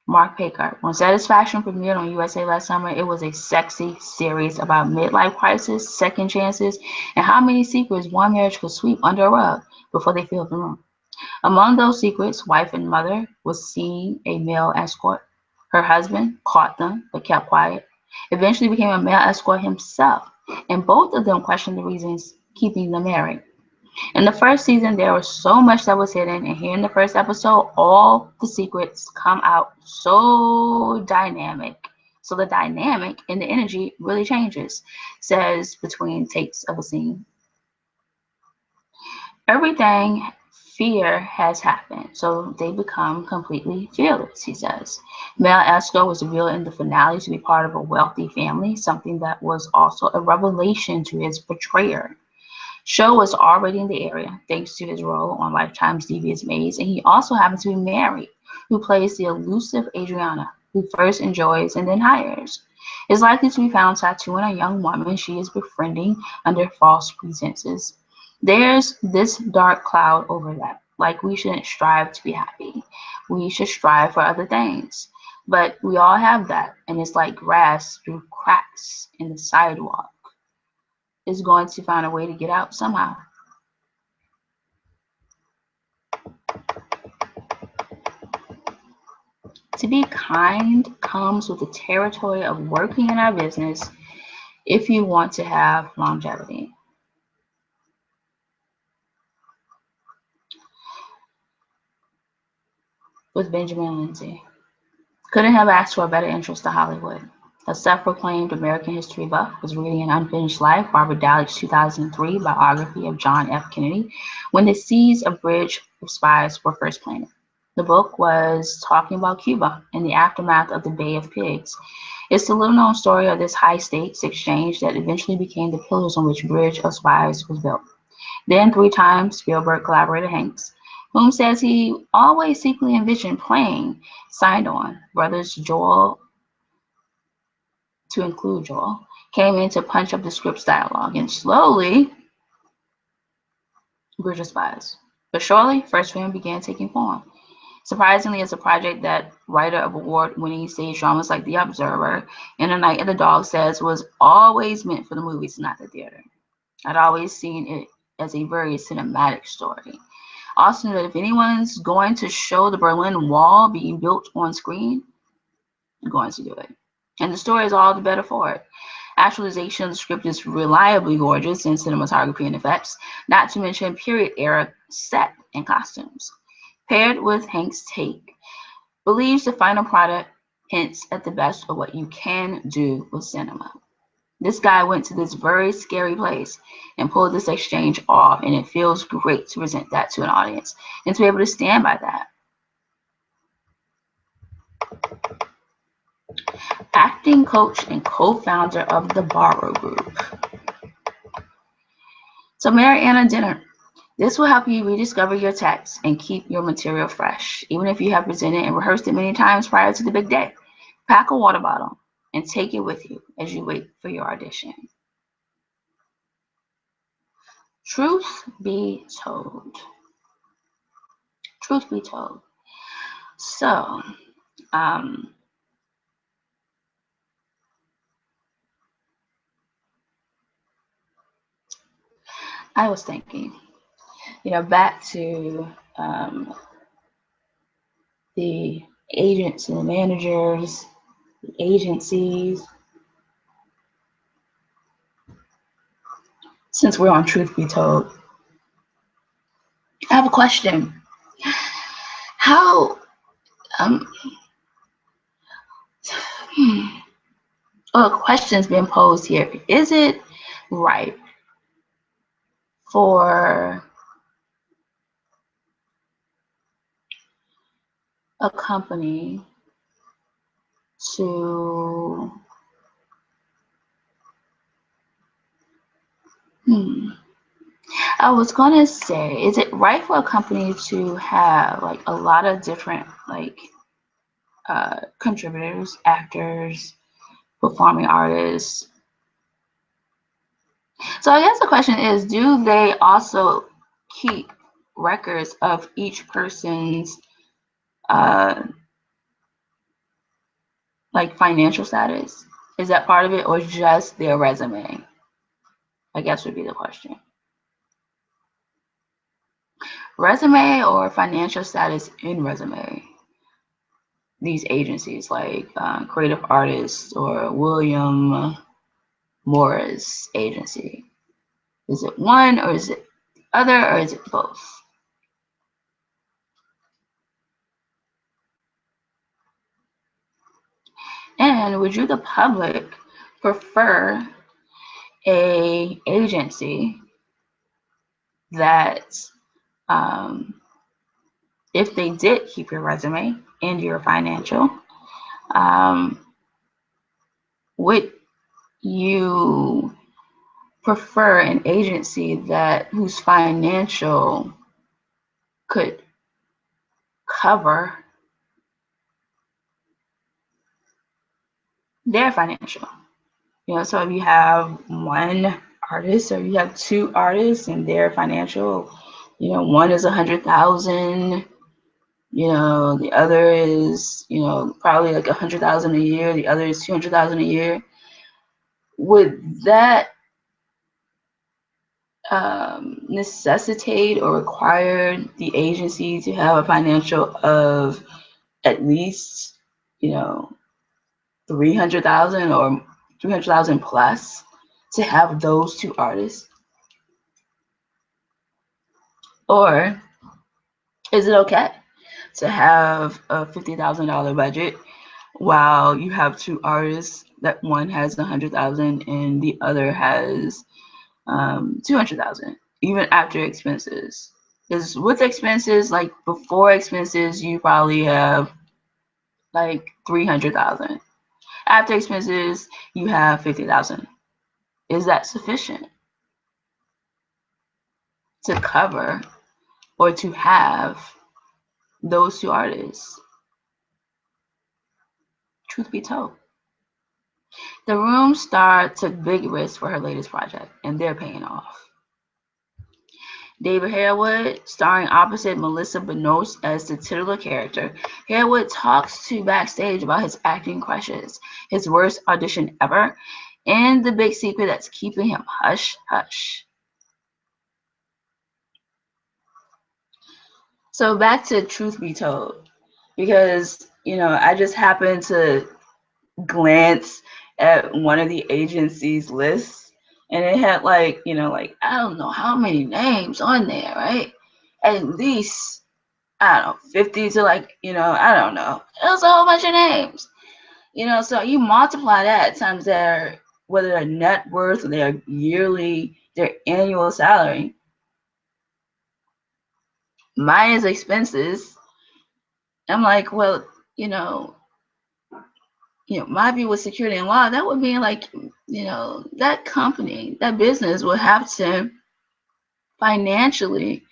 Mark Baker. When Satisfaction premiered on USA last summer, it was a sexy series about midlife crisis, second chances, and how many secrets one marriage could sweep under a rug before they filled the room. Among those secrets, wife and mother was seeing a male escort. Her husband caught them but kept quiet. Eventually became a male escort himself, and both of them questioned the reasons keeping them married. In the first season, there was so much that was hidden, and here in the first episode, all the secrets come out so dynamic. So the dynamic and the energy really changes, says between takes of a scene. Everything fear has happened, so they become completely fearless, he says. Mel Esco was revealed in the finale to be part of a wealthy family, something that was also a revelation to his betrayer. Show was already in the area, thanks to his role on Lifetime's Devious Maze, and he also happens to be married, who plays the elusive Adriana. who first enjoys and then hires, is likely to be found tattooing a young woman she is befriending under false pretenses. There's this dark cloud over that. Like, we shouldn't strive to be happy. We should strive for other things. But we all have that, and it's like grass through cracks in the sidewalk. Is going to find a way to get out somehow. To be kind comes with the territory of working in our business if you want to have longevity. With Benjamin Lindsay. Couldn't have asked for a better entrance to Hollywood. A self-proclaimed American history buff was reading An Unfinished Life, Robert Dalik's 2003 biography of John F. Kennedy, when the seeds of Bridge of Spies were first planted. The book was talking about Cuba in the aftermath of the Bay of Pigs. It's the little-known story of this high-stakes exchange that eventually became the pillars on which Bridge of Spies was built. Then, 3-time Spielberg collaborator Hanks, whom says he always secretly envisioned playing, signed on. Brothers Joel, to include Joel, came in to punch up the script's dialogue, and slowly, Bridge of Spies. But shortly, first film began taking form. Surprisingly, it's a project that writer of award-winning stage dramas like The Observer and A Night of the Dog says was always meant for the movies, not the theater. I'd always seen it as a very cinematic story. Also knew that if anyone's going to show the Berlin Wall being built on screen, I'm going to do it. And the story is all the better for it. Actualization of the script is reliably gorgeous in cinematography and effects, not to mention period era set and costumes. Paired with Hank's take, believes the final product hints at the best of what you can do with cinema. This guy went to this very scary place and pulled this exchange off, and it feels great to present that to an audience and to be able to stand by that. Acting coach and co-founder of the Barrow Group. So Mariana Dinner. This will help you rediscover your text and keep your material fresh, even if you have presented and rehearsed it many times prior to the big day. Pack a water bottle and take it with you as you wait for your audition. Truth be told. Truth be told. So, I was thinking, back to the agents and the managers, the agencies. Since we're on Truth Be Told, I have a question. How, a question's been posed here. Is it right for a company to I was gonna say, is it right for a company to have like a lot of different contributors, actors, performing artists? So I guess the question is, do they also keep records of each person's financial status? Is that part of it, or just their resume? I guess would be the question. Resume or financial status in resume? These agencies like Creative Artists or William Morris Agency. Is it one, or is it the other, or is it both? And would you, the public, prefer a agency that if they did keep your resume and your financial, would you prefer an agency whose financial could cover their financial. So if you have one artist or you have two artists and their financial, one is 100,000, the other is, probably like 100,000 a year, the other is 200,000 a year. Would that necessitate or require the agency to have a financial of at least, 300,000 or 300,000 plus to have those two artists? Or is it okay to have a $50,000 budget while you have two artists that one has 100,000 and the other has 200,000, even after expenses? Because with expenses, like before expenses, you probably have like 300,000. After expenses, you have 50,000. Is that sufficient to cover or to have those two artists? Truth be told, the Room star took big risks for her latest project, and they're paying off. David Harewood, starring opposite Melissa Benoist as the titular character. Harewood talks to backstage about his acting crushes, his worst audition ever, and the big secret that's keeping him hush hush. So back to Truth Be Told, because I just happened to glance at one of the agency's lists, and it had like I don't know how many names on there, right? At least, I don't know, 50 to I don't know. It was a whole bunch of names. So you multiply that times whether their net worth, their yearly, their annual salary, minus expenses. I'm like, well, my view with security and law, that would mean like, that company, that business would have to financially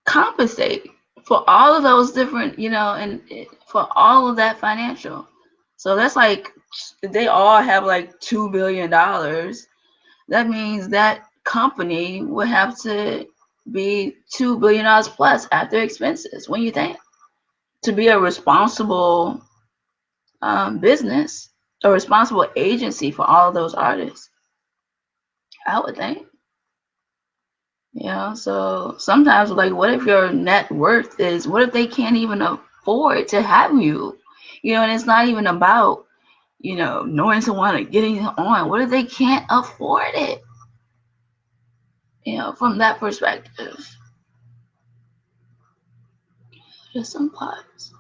compensate for all of those different, and for all of that financial. So that's like, they all have like $2 billion. That means that company would have to be $2 billion plus after expenses. When you think, to be a responsible business, a responsible agency for all of those artists, I would think. So sometimes, like, what if your net worth is, what if they can't even afford to have you? And it's not even about, knowing someone or getting on. What if they can't afford it? From that perspective. Just some thoughts.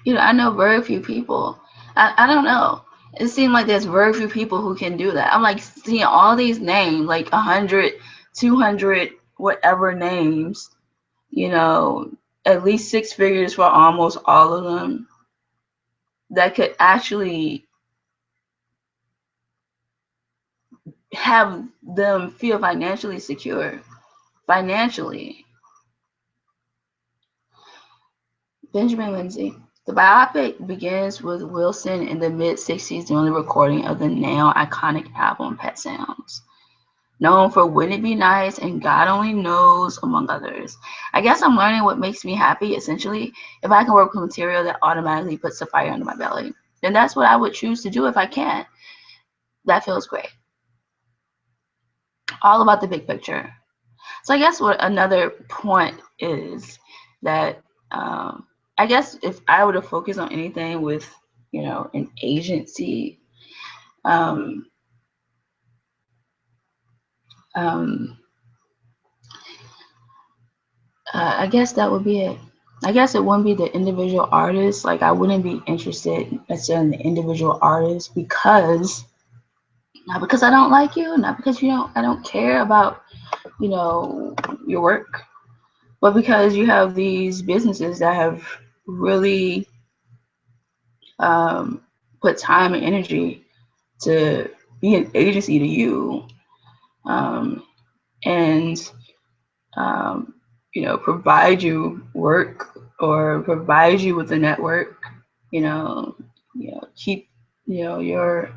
I know very few people. I don't know. It seems like there's very few people who can do that. I'm like seeing all these names, like 100, 200, whatever names, at least six figures for almost all of them, that could actually have them feel financially secure. Financially. Benjamin Lindsay. The biopic begins with Wilson in the mid-60s doing the recording of the now iconic album Pet Sounds, known for Wouldn't It Be Nice and God Only Knows, among others. I guess I'm learning what makes me happy, essentially. If I can work with material that automatically puts the fire under my belly, then that's what I would choose to do if I can. That feels great. All about the big picture. So I guess what another point is that I guess if I were to focus on anything with, an agency, I guess that would be it. I guess it wouldn't be the individual artist. Like, I wouldn't be interested necessarily in the individual artist not because I don't like you, not because I don't care about, your work, but because you have these businesses that have really put time and energy to be an agency to you, and provide you work or provide you with a network keep your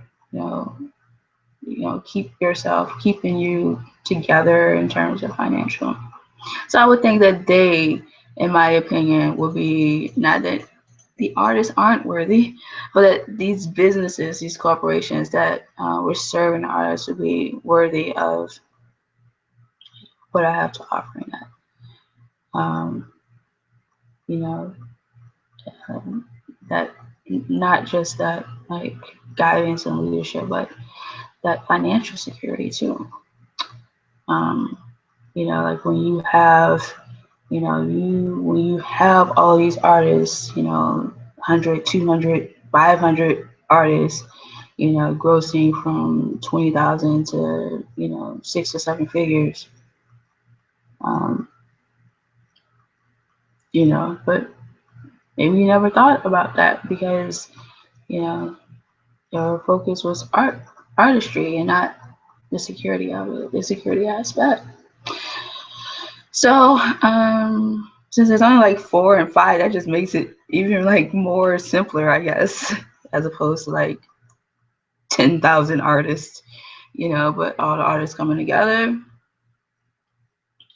keep yourself, keeping you together in terms of financial. So I would think that they, in my opinion, would be, not that the artists aren't worthy, but that these businesses, these corporations that were serving artists would be worthy of what I have to offer in that. You know, that not just that like guidance and leadership, but that financial security too. Like when you have, when you have all these artists, 100, 200, 500 artists, grossing from 20,000 to, 6 or 7 figures, um, but maybe you never thought about that because, your focus was artistry and not the security of it, the security aspect. So, since there's only like 4 and 5, that just makes it even like more simpler, I guess, as opposed to like 10,000 artists, but all the artists coming together.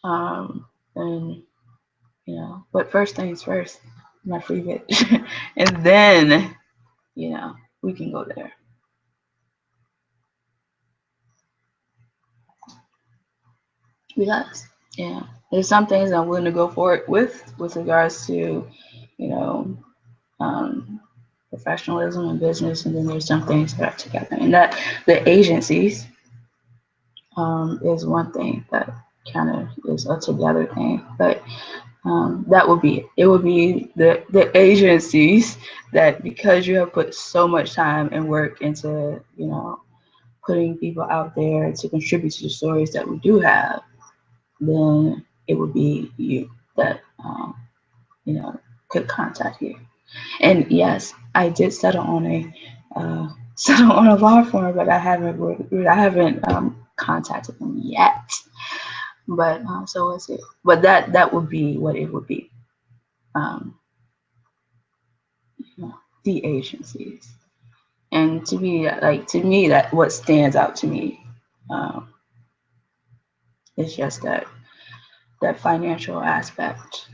And but first things first, my free bitch, and then we can go there. Because there's some things I'm willing to go for it with regards to professionalism and business, and then there's some things that are together, and that the agencies is one thing that kind of is a together thing, but that would be it. Would be the agencies that, because you have put so much time and work into putting people out there to contribute to the stories that we do have, then it would be you that could contact you. And yes, I did settle on a law firm, but I haven't contacted them yet. But so we'll see. But that would be what it would be. The agencies, and to me, that what stands out to me is just that financial aspect.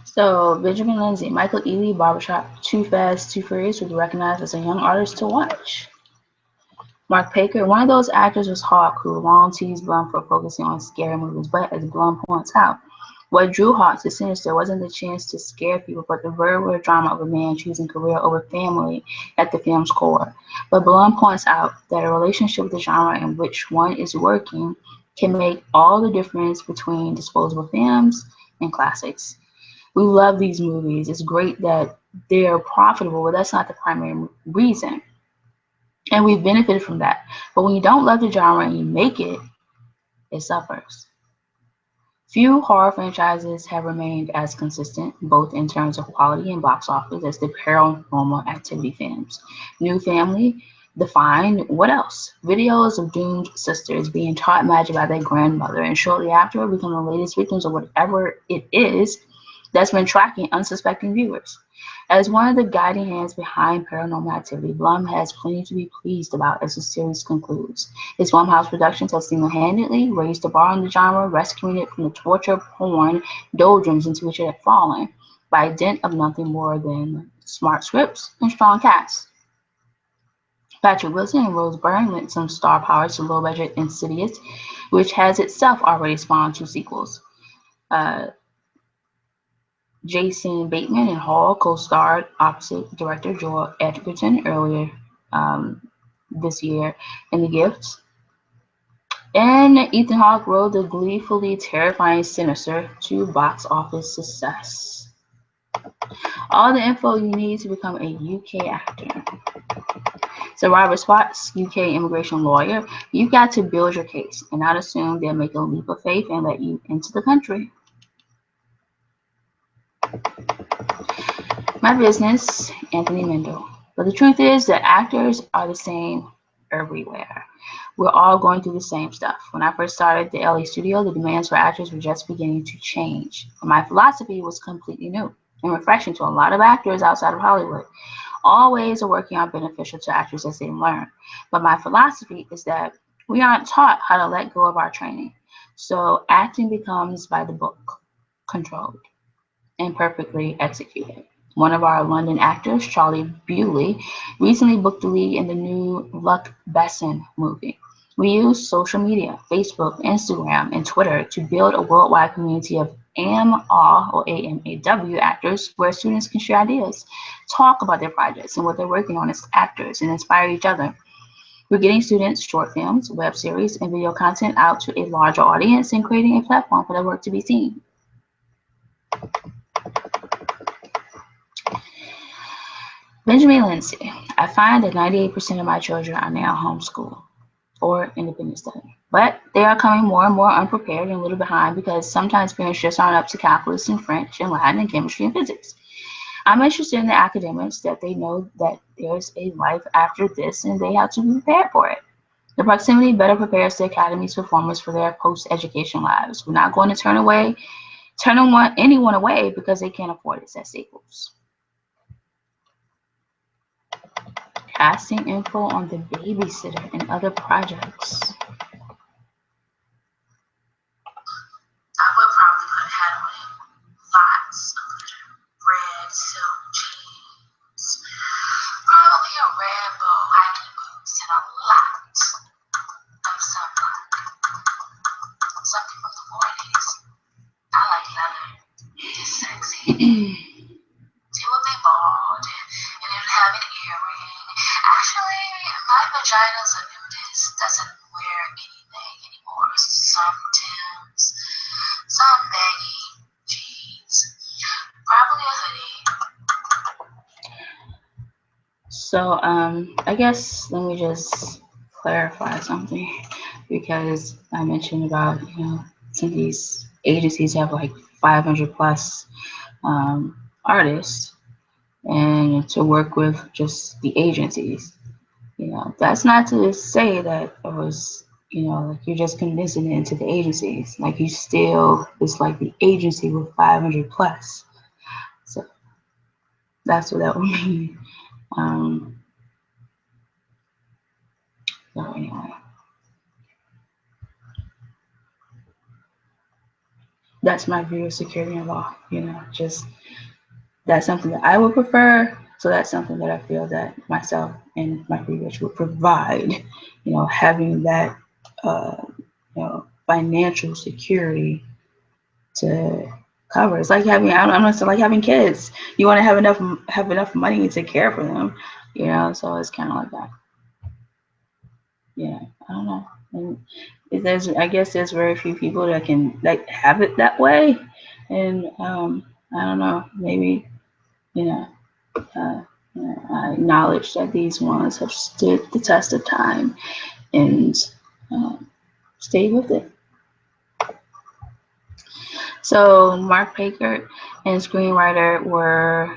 So Benjamin Lindsay, Michael Ealy, Barbershop, Too Fast, Too Furious was recognized as a young artist to watch. Mark Paker, one of those actors was Hawk, who long teased Blum for focusing on scary movies, but as Blum points out, what drew Hawk to Sinister wasn't the chance to scare people, but the very real drama of a man choosing career over family at the film's core. But Blum points out that a relationship with the genre in which one is working can make all the difference between disposable films and classics. We love these movies. It's great that they're profitable, but that's not the primary reason. And we've benefited from that. But when you don't love the genre and you make it, it suffers. Few horror franchises have remained as consistent, both in terms of quality and box office, as the Paranormal Activity films. New Family, Defined, what else? Videos of doomed sisters being taught magic by their grandmother, and shortly after become the latest victims of whatever it is that's been tracking unsuspecting viewers. As one of the guiding hands behind Paranormal Activity, Blum has plenty to be pleased about as the series concludes. His Blumhouse Productions have single-handedly raised the bar on the genre, rescuing it from the torture porn doldrums into which it had fallen, by dint of nothing more than smart scripts and strong casts. Patrick Wilson and Rose Byrne lent some star power to low-budget Insidious, which has itself already spawned 2 sequels. Jason Bateman and Hall co-starred opposite director Joel Edgerton earlier this year in The Gift. And Ethan Hawke wrote the gleefully terrifying Sinister to box office success. All the info you need to become a UK actor. So Robert Spots, UK immigration lawyer, you've got to build your case and not assume they'll make a leap of faith and let you into the country. My business, Anthony Mendel. But the truth is that actors are the same everywhere. We're all going through the same stuff. When I first started the LA studio, the demands for actors were just beginning to change. And my philosophy was completely new and refreshing to a lot of actors outside of Hollywood. All ways of working are beneficial to actors as they learn. But my philosophy is that we aren't taught how to let go of our training. So acting becomes by the book, controlled and perfectly executed. One of our London actors, Charlie Bewley, recently booked the lead in the new Luc Besson movie. We use social media, Facebook, Instagram, and Twitter to build a worldwide community of AMAW or AMAW actors where students can share ideas, talk about their projects and what they're working on as actors, and inspire each other. We're getting students short films, web series, and video content out to a larger audience and creating a platform for their work to be seen. Benjamin Lindsay. I find that 98% of my children are now homeschooled or independent study, but they are coming more and more unprepared and a little behind because sometimes parents just aren't up to calculus and French and Latin and chemistry and physics. I'm interested in the academics that they know that there's a life after this and they have to be prepared for it. The proximity better prepares the academy's performers for their post-education lives. We're not going to turn anyone away because they can't afford it, says Staples. Casting info on The Babysitter and other projects. I would probably put a hat on it. Lots of glitter. Red silk jeans. Probably a red bow hiking boots and a lot of sunblock. Something from the 40s. I like leather. It's sexy. It would be bald and it would have an earring. Actually, my vagina's a nudist. Doesn't wear anything anymore. Some Timbs, some baggy jeans, probably a hoodie. So I guess let me just clarify something because I mentioned about, some of these agencies have like 500 plus artists and to work with just the agencies. That's not to say that it was, like you're just condensing it into the agencies. Like it's like the agency with 500 plus. So that's what that would mean. So anyway, that's my view of security and law. Just that's something that I would prefer. So that's something that I feel that myself and my previous would provide. Having that, financial security to cover. It's like having I'm not like having kids. You want to have enough money to care for them. So it's kind of like that. Yeah, I don't know. And I guess there's very few people that can have it that way, and I don't know. Maybe I acknowledge that these ones have stood the test of time and stayed with it. So Mark Packard and screenwriter were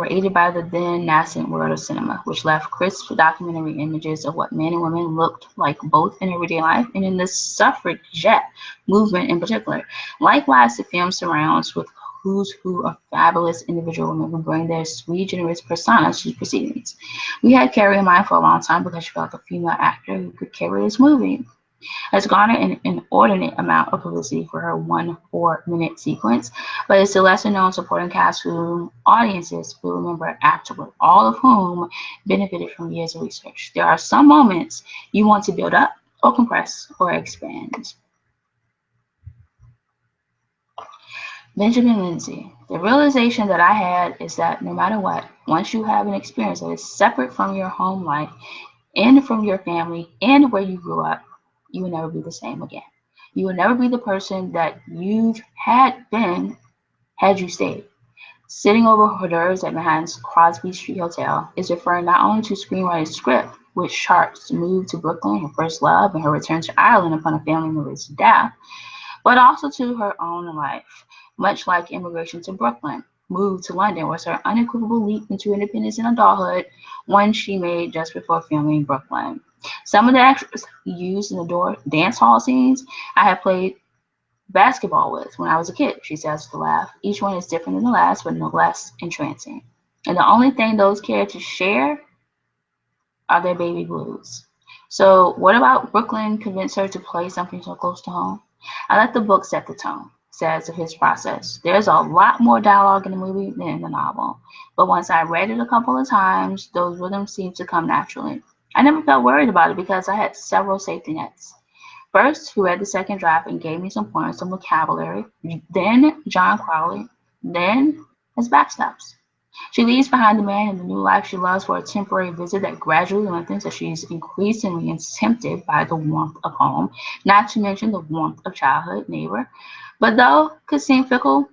aided by the then nascent world of cinema, which left crisp documentary images of what men and women looked like both in everyday life and in the suffragette movement in particular. Likewise, the film surrounds with who's who of fabulous individual women who bring their sweet, generous personas to proceedings. We had Carrie in mind for a long time because she felt like a female actor who could carry this movie. Has garnered an inordinate amount of publicity for her 4-minute sequence, but it's the lesser-known supporting cast whom audiences will remember afterward, all of whom benefited from years of research. There are some moments you want to build up, or compress, or expand. Benjamin Lindsay. The realization that I had is that no matter what, once you have an experience that is separate from your home life and from your family and where you grew up, you will never be the same again. You will never be the person that you had been had you stayed. Sitting over hors d'oeuvres at Manhattan's Crosby Street Hotel is referring not only to screenwriter's script, which charts move to Brooklyn, her first love, and her return to Ireland upon a family member's death, but also to her own life. Much like immigration to Brooklyn, move to London was her unequivocal leap into independence and adulthood, one she made just before filming Brooklyn. Some of the actors used in the dance hall scenes I had played basketball with when I was a kid, she says with a laugh. Each one is different than the last, but no less entrancing. And the only thing those care to share are their baby blues. So, what about Brooklyn convinced her to play something so close to home? I let the book set the tone, says of his process. There's a lot more dialogue in the movie than in the novel, but once I read it a couple of times, those rhythms seemed to come naturally. I never felt worried about it because I had several safety nets. First, he read the second draft and gave me some pointers on vocabulary, then John Crowley, then his backstops. She leaves behind the man and the new life she loves for a temporary visit that gradually lengthens as she's increasingly tempted by the warmth of home, not to mention the warmth of childhood neighbor. But though could seem fickle,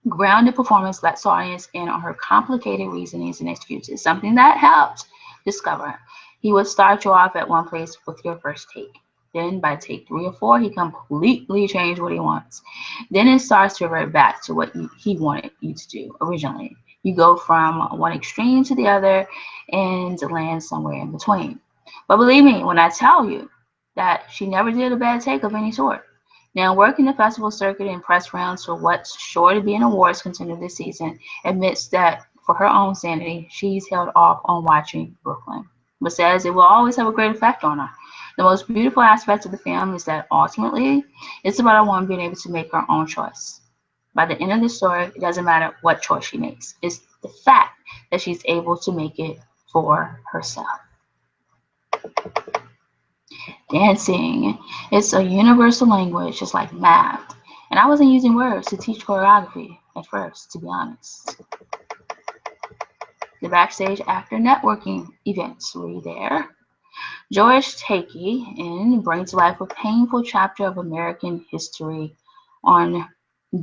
grounded performance lets the audience in on her complicated reasonings and excuses, something that helped discover. He would start you off at one place with your first take. Then by take 3 or 4, he completely changed what he wants. Then it starts to revert back to what he wanted you to do originally. You go from one extreme to the other and land somewhere in between. But believe me when I tell you that she never did a bad take of any sort. Now, working the festival circuit and press rounds for what's sure to be an awards contender this season, admits that for her own sanity, she's held off on watching Brooklyn, but says it will always have a great effect on her. The most beautiful aspect of the film is that ultimately, it's about a woman being able to make her own choice. By the end of the story, it doesn't matter what choice she makes. It's the fact that she's able to make it for herself. Dancing. It's a universal language, just like math. And I wasn't using words to teach choreography at first, to be honest. The backstage after networking events were there. George Takei in brings to life a painful chapter of American history on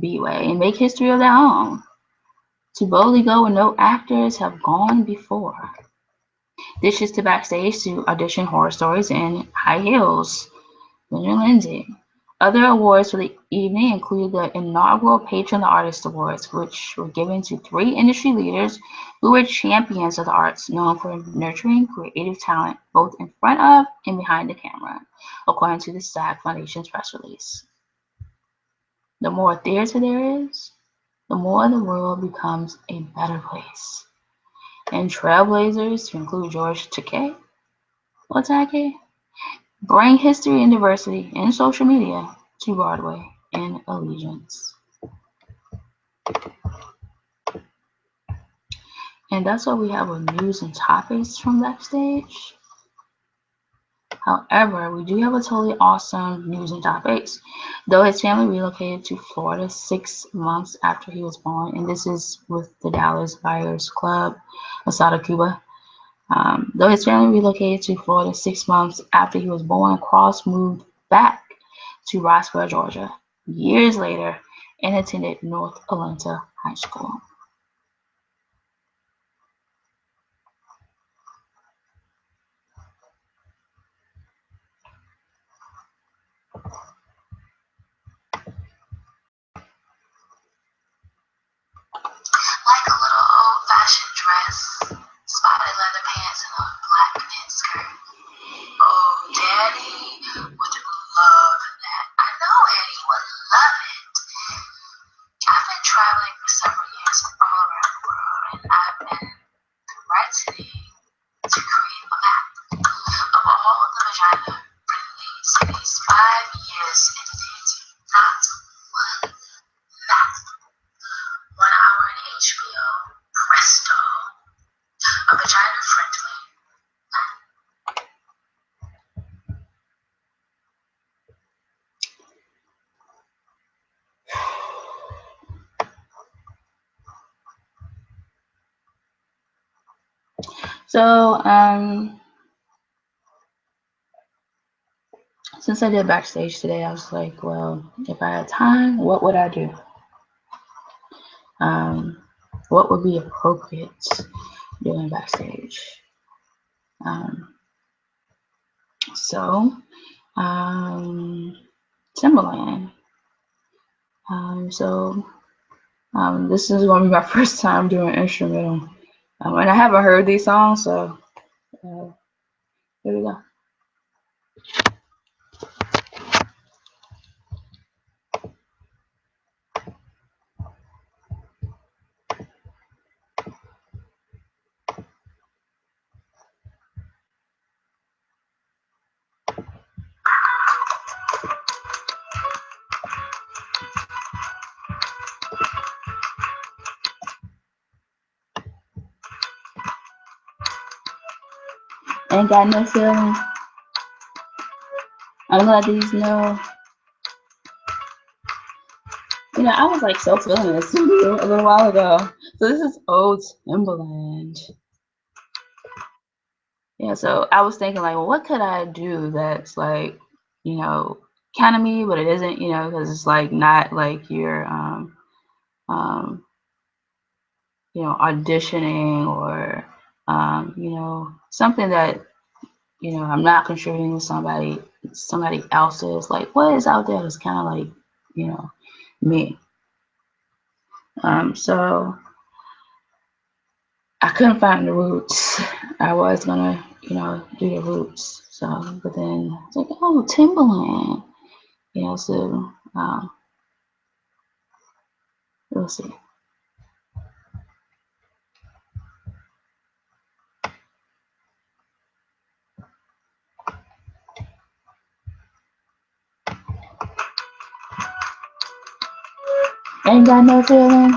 B-Way and make history of their own. To boldly go where no actors have gone before. Dishes to backstage to audition horror stories in high heels. Leonard Lindsay. Other awards for the evening include the inaugural Patron of the Artist Awards, which were given to 3 industry leaders who were champions of the arts, known for nurturing creative talent both in front of and behind the camera, according to the SAG Foundation's press release. The more theater there is, the more the world becomes a better place. And trailblazers, to include George Takei, bring history and diversity in social media to Broadway and Allegiance. And that's what we have with news and topics from backstage. However, we do have a totally awesome news and topics. Though his family relocated to Florida 6 months after he was born, and this is with the Dallas Buyers Club, Asada, Cuba. Though his family relocated to Florida 6 months after he was born, Cross moved back to Roswell, Georgia, years later, and attended North Atlanta High School. Like a little old-fashioned dress, spotted leather pants, and a black knit skirt. Oh, Daddy would love that. I know Eddie would love it. I've been traveling for several years all around the world, and I've been threatening to create a map of all the vagina-friendly cities 5 years into dating. Not one map. 1 hour in HBO. Presto. A vagina-friendly map. So, since I did backstage today, I was like, well, if I had time, what would I do? What would be appropriate doing backstage? Timberland. This is going to be my first time doing instrumental. And I haven't heard these songs, so here we go. Ain't got no feeling. I'm gonna let these know. You know, I was like so feeling in the studio a little while ago. So this is Old Timberland. Yeah, so I was thinking like, well, what could I do that's like, you know, kind of me, but it isn't, you know, because it's like not like you're, you know, auditioning or, you know, something that, you know, I'm not contributing to somebody else's. Like, what is out there that's kind of like, you know, me. So I couldn't find the roots. I was gonna, you know, do the roots. So, but then it's like, oh, Timberland. You know, so we'll see. Ain't got no feeling.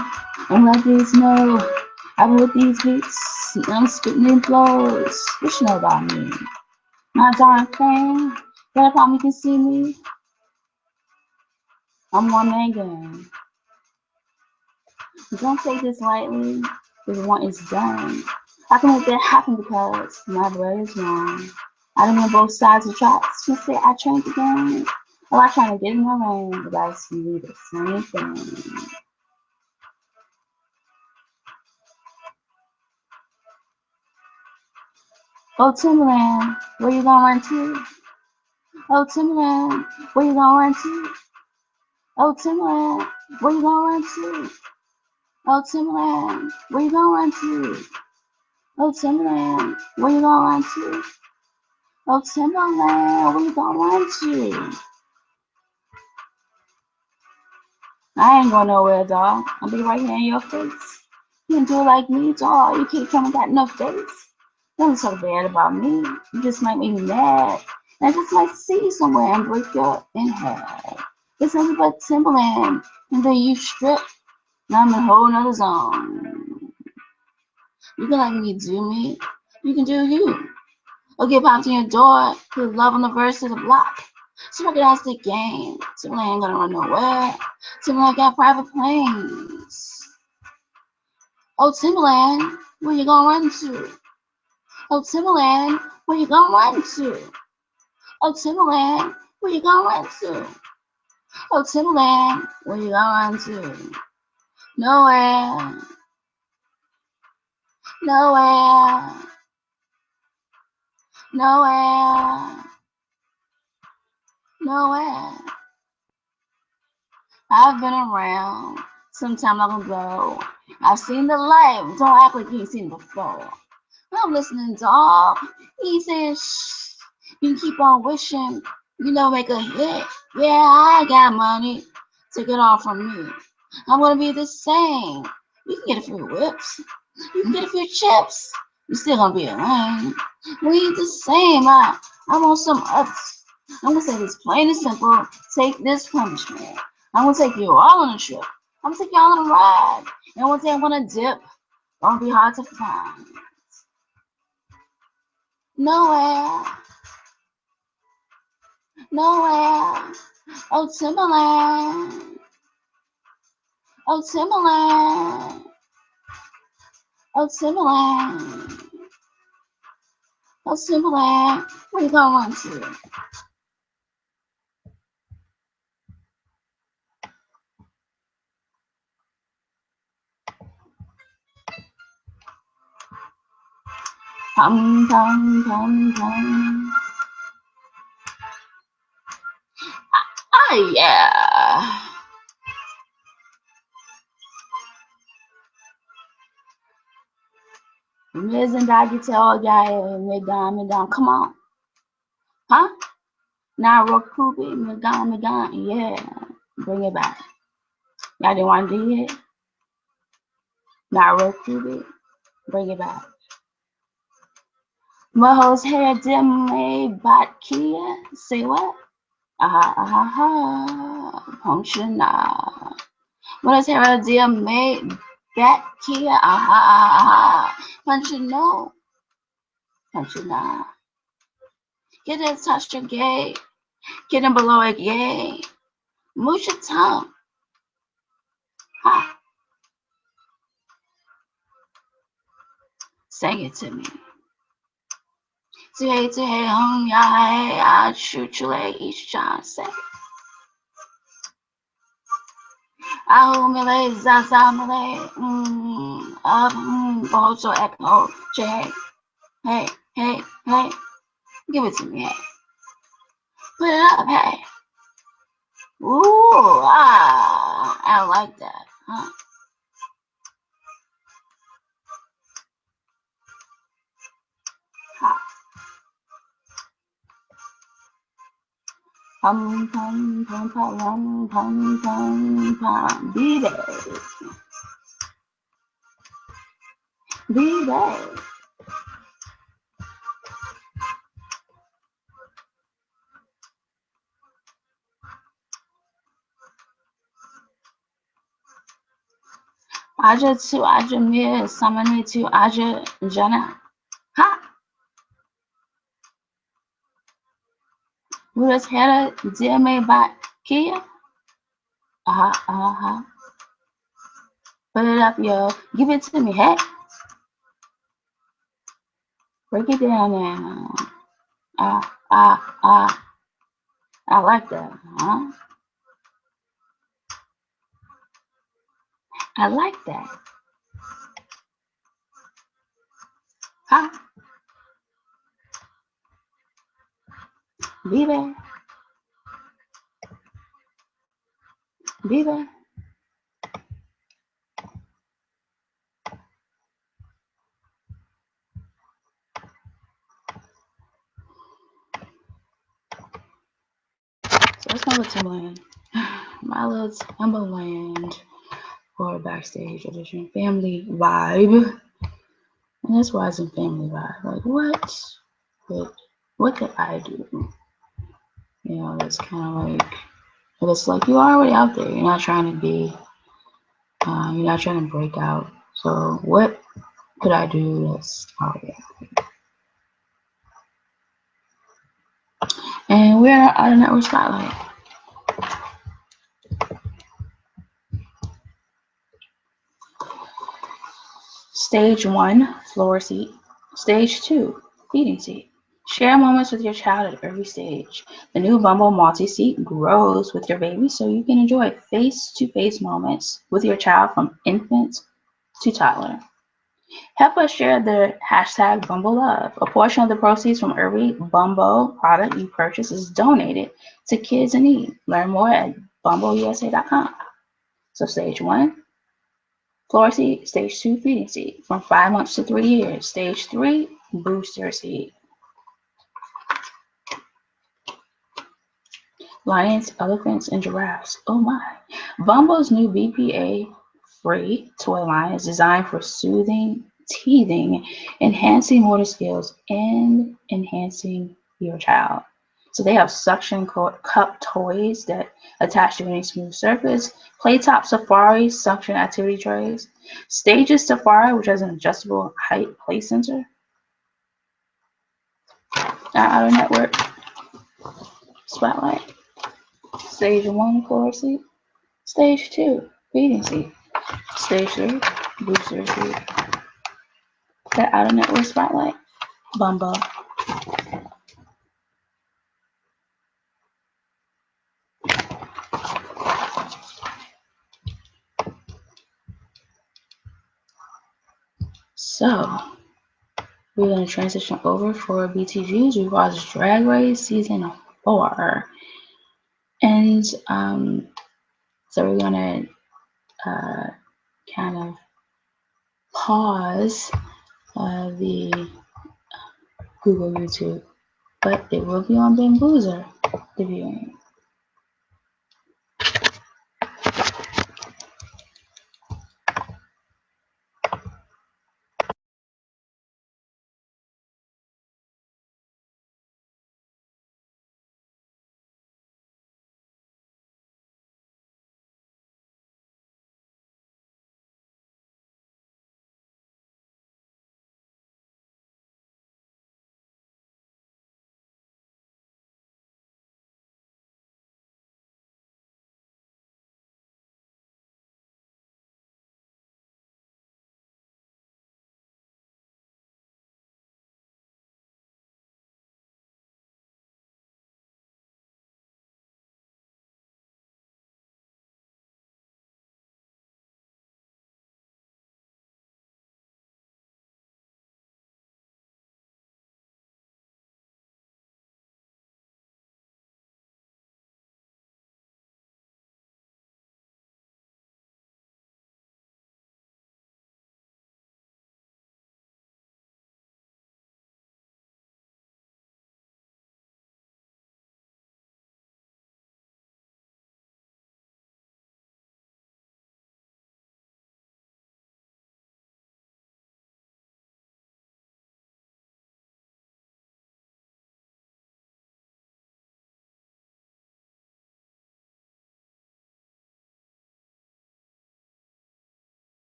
I'm like these no. I've been with these beats. I'm spitting in flows. What you know about me? My darn thing. Better probably can see me. I'm one man gang. Don't take this lightly. This one is done. I can make that happen because my blood is wrong. I done on both sides of the tracks. She said I trained the game. Well, I trying to get in my lane, but I see the same thing. Oh, Timberland, where you gonna run to? Oh, Timberland, where you gonna run to? Oh, Timberland, where you gonna run to? Oh, Timberland, where you gonna run to? Oh, Timberland, where you gonna run to? Oh, Timberland, where you gonna run to? I ain't going nowhere, dog. I'll be right here in your face. You can do it like me, dog. You keep coming got no face. Don't talk bad about me. You just might make me mad. And I just might see you somewhere and break your in half. It's nothing but Timberland. And then you strip. Now I'm in a whole nother zone. You can like me, do me. You can do you. Or get popped in your door. Put love on the verse of the block. So recognize the game. Timberland ain't gonna run nowhere. Timberland got private planes. Oh, Timberland, where you gonna run to? Oh, Timberland, where you gonna run to? Oh, Timberland, where you gonna run to? Oh, Timberland, where you gonna run to? Nowhere, nowhere, nowhere, nowhere. I've been around some time long ago. I've seen the light. Don't act like you ain't seen it before. I'm listening, dog. He said, shh. You can keep on wishing, you know, make a hit. Yeah, I got money. Take it all from me. I'm gonna be the same. You can get a few whips. You can get a few chips. You're still gonna be a lame. We ain't the same. I want some ups. I'm gonna say this plain and simple. Take this punishment. I'm gonna take you all on a trip. I'm gonna take you all on a ride. And one day I'm gonna dip. Won't be hard to find. Nowhere, nowhere. Oh, Timberland. Oh, Timberland. Oh, Timberland. Oh, Timberland. Where you gonna run to? Come, come, come, come. Oh, yeah. Listen, that guitar guy, me down. Come on. Huh? Narokubi, me down. Yeah. Bring it back. Y'all didn't want to do it? Narokubi. Bring it back. Moho's hair dim a bot Kia. Say what? Functional. What is hair dim made bat Kia? Functional. Functional. Get in touch your gay. Get in below it, yay. Move your tongue. Ha. Sing it to me. Hey, I shoot you like each John said. I humiliate, Zasamile, Bojo Echo, J. Hey, hey, hey, give it to me, hey. Put it up, hey. Ooh, I like that, huh? Ha. Pum, pum, pum, pum, pum, pum, pum, be there. Be there. Aja to Aja Mir, Samani to Aja Jana. Ha! Who is Hera DMA by Kia? Uh-huh. Put it up, yo. Give it to me, hey. Break it down now. I like that, huh? I like that. Huh? Be there. Be there. So that's my little Timberland. My little Timberland for backstage edition. Family vibe. And that's why it's in family vibe. Like, what did I do? You know, that's kind of like, it's like you're already out there. You're not trying to be, you're not trying to break out. So what could I do that's already out? And we're out of network spotlight. Stage 1, floor seat. Stage 2, feeding seat. Share moments with your child at every stage. The new Bumble multi-seat grows with your baby so you can enjoy face-to-face moments with your child from infant to toddler. Help us share the hashtag BumbleLove. A portion of the proceeds from every Bumble product you purchase is donated to kids in need. Learn more at bumbleusa.com. So stage 1, floor seat. Stage 2, feeding seat. From 5 months to 3 years. Stage 3, booster seat. Lions, elephants, and giraffes. Oh my. Bumble's new BPA-free toy line is designed for soothing, teething, enhancing motor skills, and enhancing your child. So they have suction cup toys that attach to any smooth surface, Playtop Safari suction activity trays, Stages Safari, which has an adjustable height play sensor, Outofnetwork Spotlight, Stage 1 floor seat, Stage 2 feeding seat, Stage 3 booster seat, the Outofnetwork Spotlight, Bumble. So we're going to transition over for BTGs. We've watched Drag Race Season 4. And so we're going to kind of pause the Google YouTube, but it will be on Bambuser, the viewing.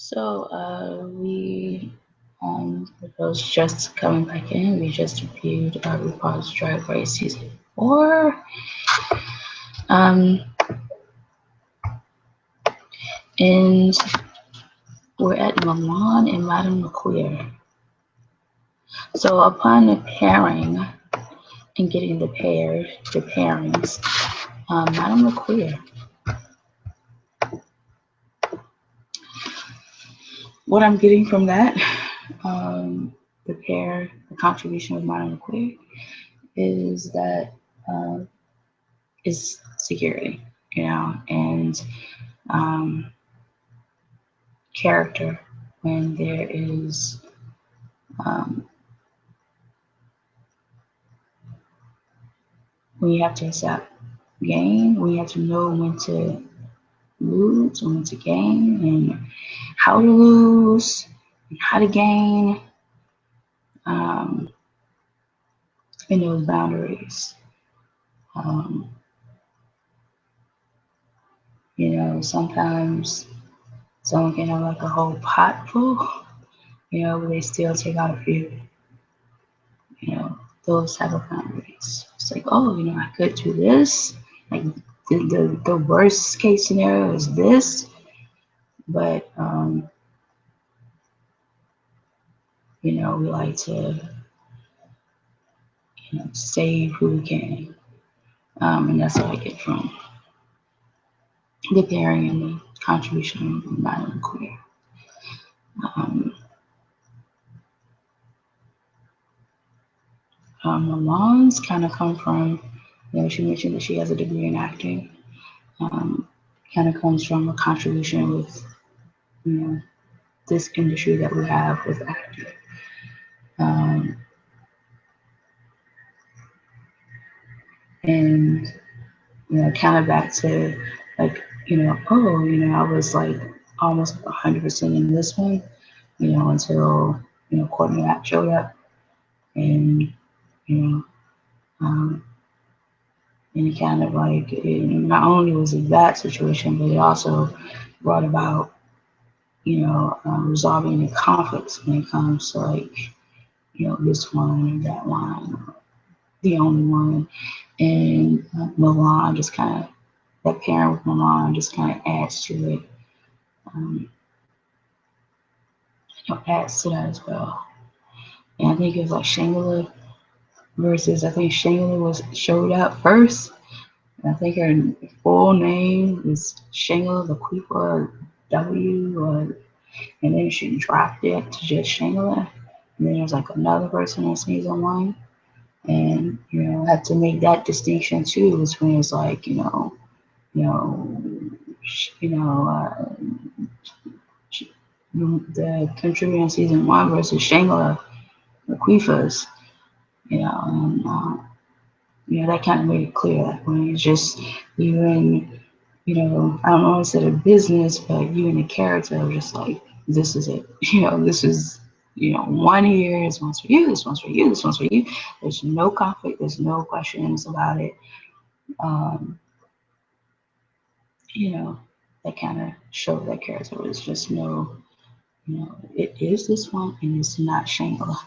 So we for those just coming back in, we just reviewed RuPaul's Drag Race season 4. And we're at Milan and Madame LaQueer. So upon the pairing and getting the pairings, Madame LaQueer. What I'm getting from that, the contribution of Madame LaQueer is that is security, and character when there is when you have to accept gain, when you have to know when to lose, when to gain, and how to lose, and how to gain, in those boundaries. Sometimes someone can have like a whole pot full, but they still take out a few, those type of boundaries. It's like, oh, I could do this. Like the worst case scenario is this, but we like to save who we can, and that's what I get from the pairing and the contribution of Madame LaQueer. Milan's kind of come from, she mentioned that she has a degree in acting. Kind of comes from a contribution with, this industry that we have with acting. And kind of back to like, I was like almost 100% in this one, until Courtney Act showed up, and and it kind of like, not only was it that situation, but it also brought about resolving the conflicts when it comes to like this one and that one, the only one, and Milan just kind of, that pairing with Milan just kind of adds to it. Adds to that as well. And I think it was like Shangela versus, I think Shangela showed up first. And I think her full name is Shangela LaQueer W, and then she dropped it to just Shangela. And then there's like another person in season 1. And, had to make that distinction too between it's like, the contributor in season 1 versus Shangela LaQueer's, and that kind of made it clear that when it's just you and, I don't want to say the business, but you and the character are just like, this is it, this is, 1 year, this one's for you, this one's for you, this one's for you. There's no conflict, there's no questions about it. That kind of showed that character. There's just no, it is this one and it's not Shangela,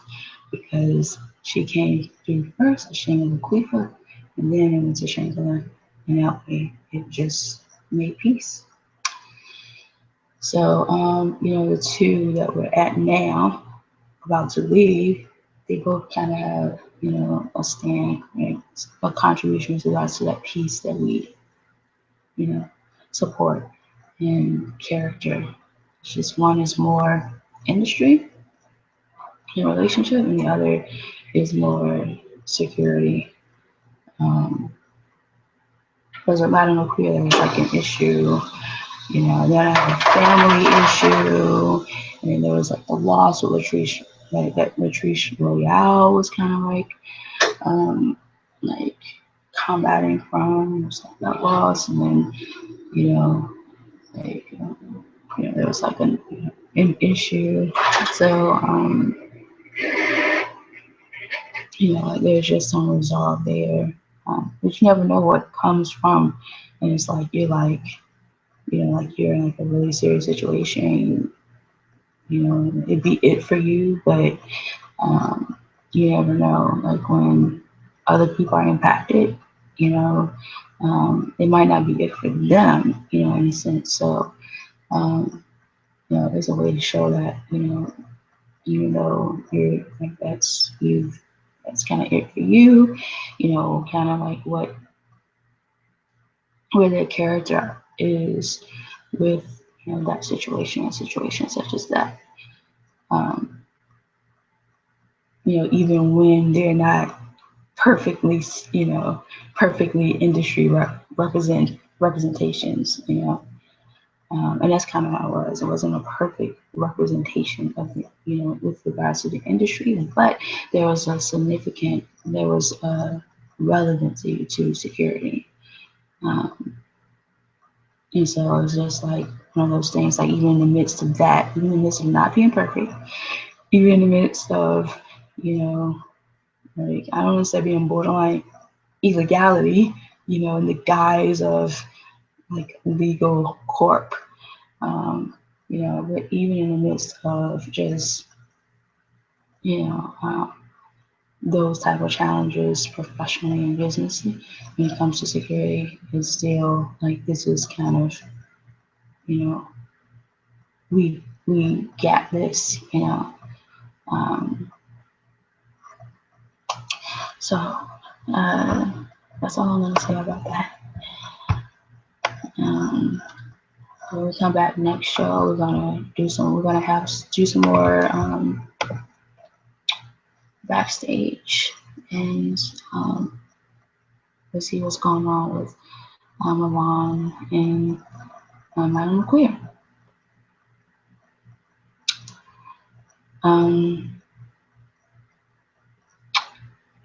because she came through first, Shangela LaQueer, and then it went to Shangela, and that way it just made peace. So, the two that we're at now, about to leave, they both kind of have, a stand, a contribution to us to that peace that we, support and character. It's just one is more industry and relationship, and the other is more security. Because with Madame LaQueer, there was like an issue, then I had a family issue, and then there was like the loss of Latrice, like that Latrice Royale was kind of like combating from that loss, and then there was like an issue. So there's just unresolved there, but you never know what comes from, and it's like you're like, like you're in like a really serious situation, you know, it'd be it for you, but you never know, like when other people are impacted, you know, it might not be it for them, you know, in a sense. So, you know, there's a way to show that, you know, you're like that's kind of it for you know, kind of like where their character is with, you know, that situation, a situation such as that. Um, you know, even when they're not perfectly, you know, perfectly industry representations, you know. And that's kind of how it was. It wasn't a perfect representation of the, you know, with regards to the industry, but there was a relevancy to security. Um, and so it was just like one of those things, like even in the midst of that, even in the midst of not being perfect, even in the midst of, you know, like I don't want to say being borderline illegality, you know, in the guise of like legal corp, you know, but even in the midst of just, you know, those type of challenges professionally and business when it comes to security, it's still like this is kind of, you know, we get this, you know. Um, so that's all I'm gonna say about that. Um, When we come back next show, we're gonna have do some more backstage, and we'll see what's going on with Milan and Madam Queer. And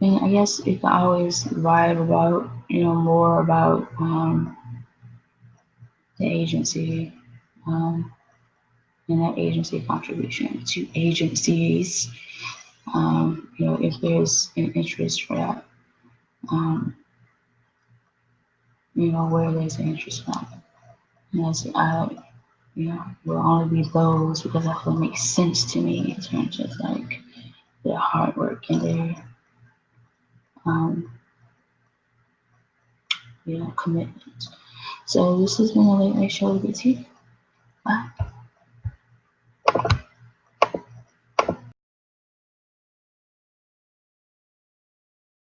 I guess you can always vibe about, you know, more about the agency and that agency contribution to agencies. You know, if there's an interest for that. You know, where there's an interest from. And you know, will only be those because that will make sense to me in terms of like their hard work and their, um, you know, commitment. So this has been a late night show with you. Bye.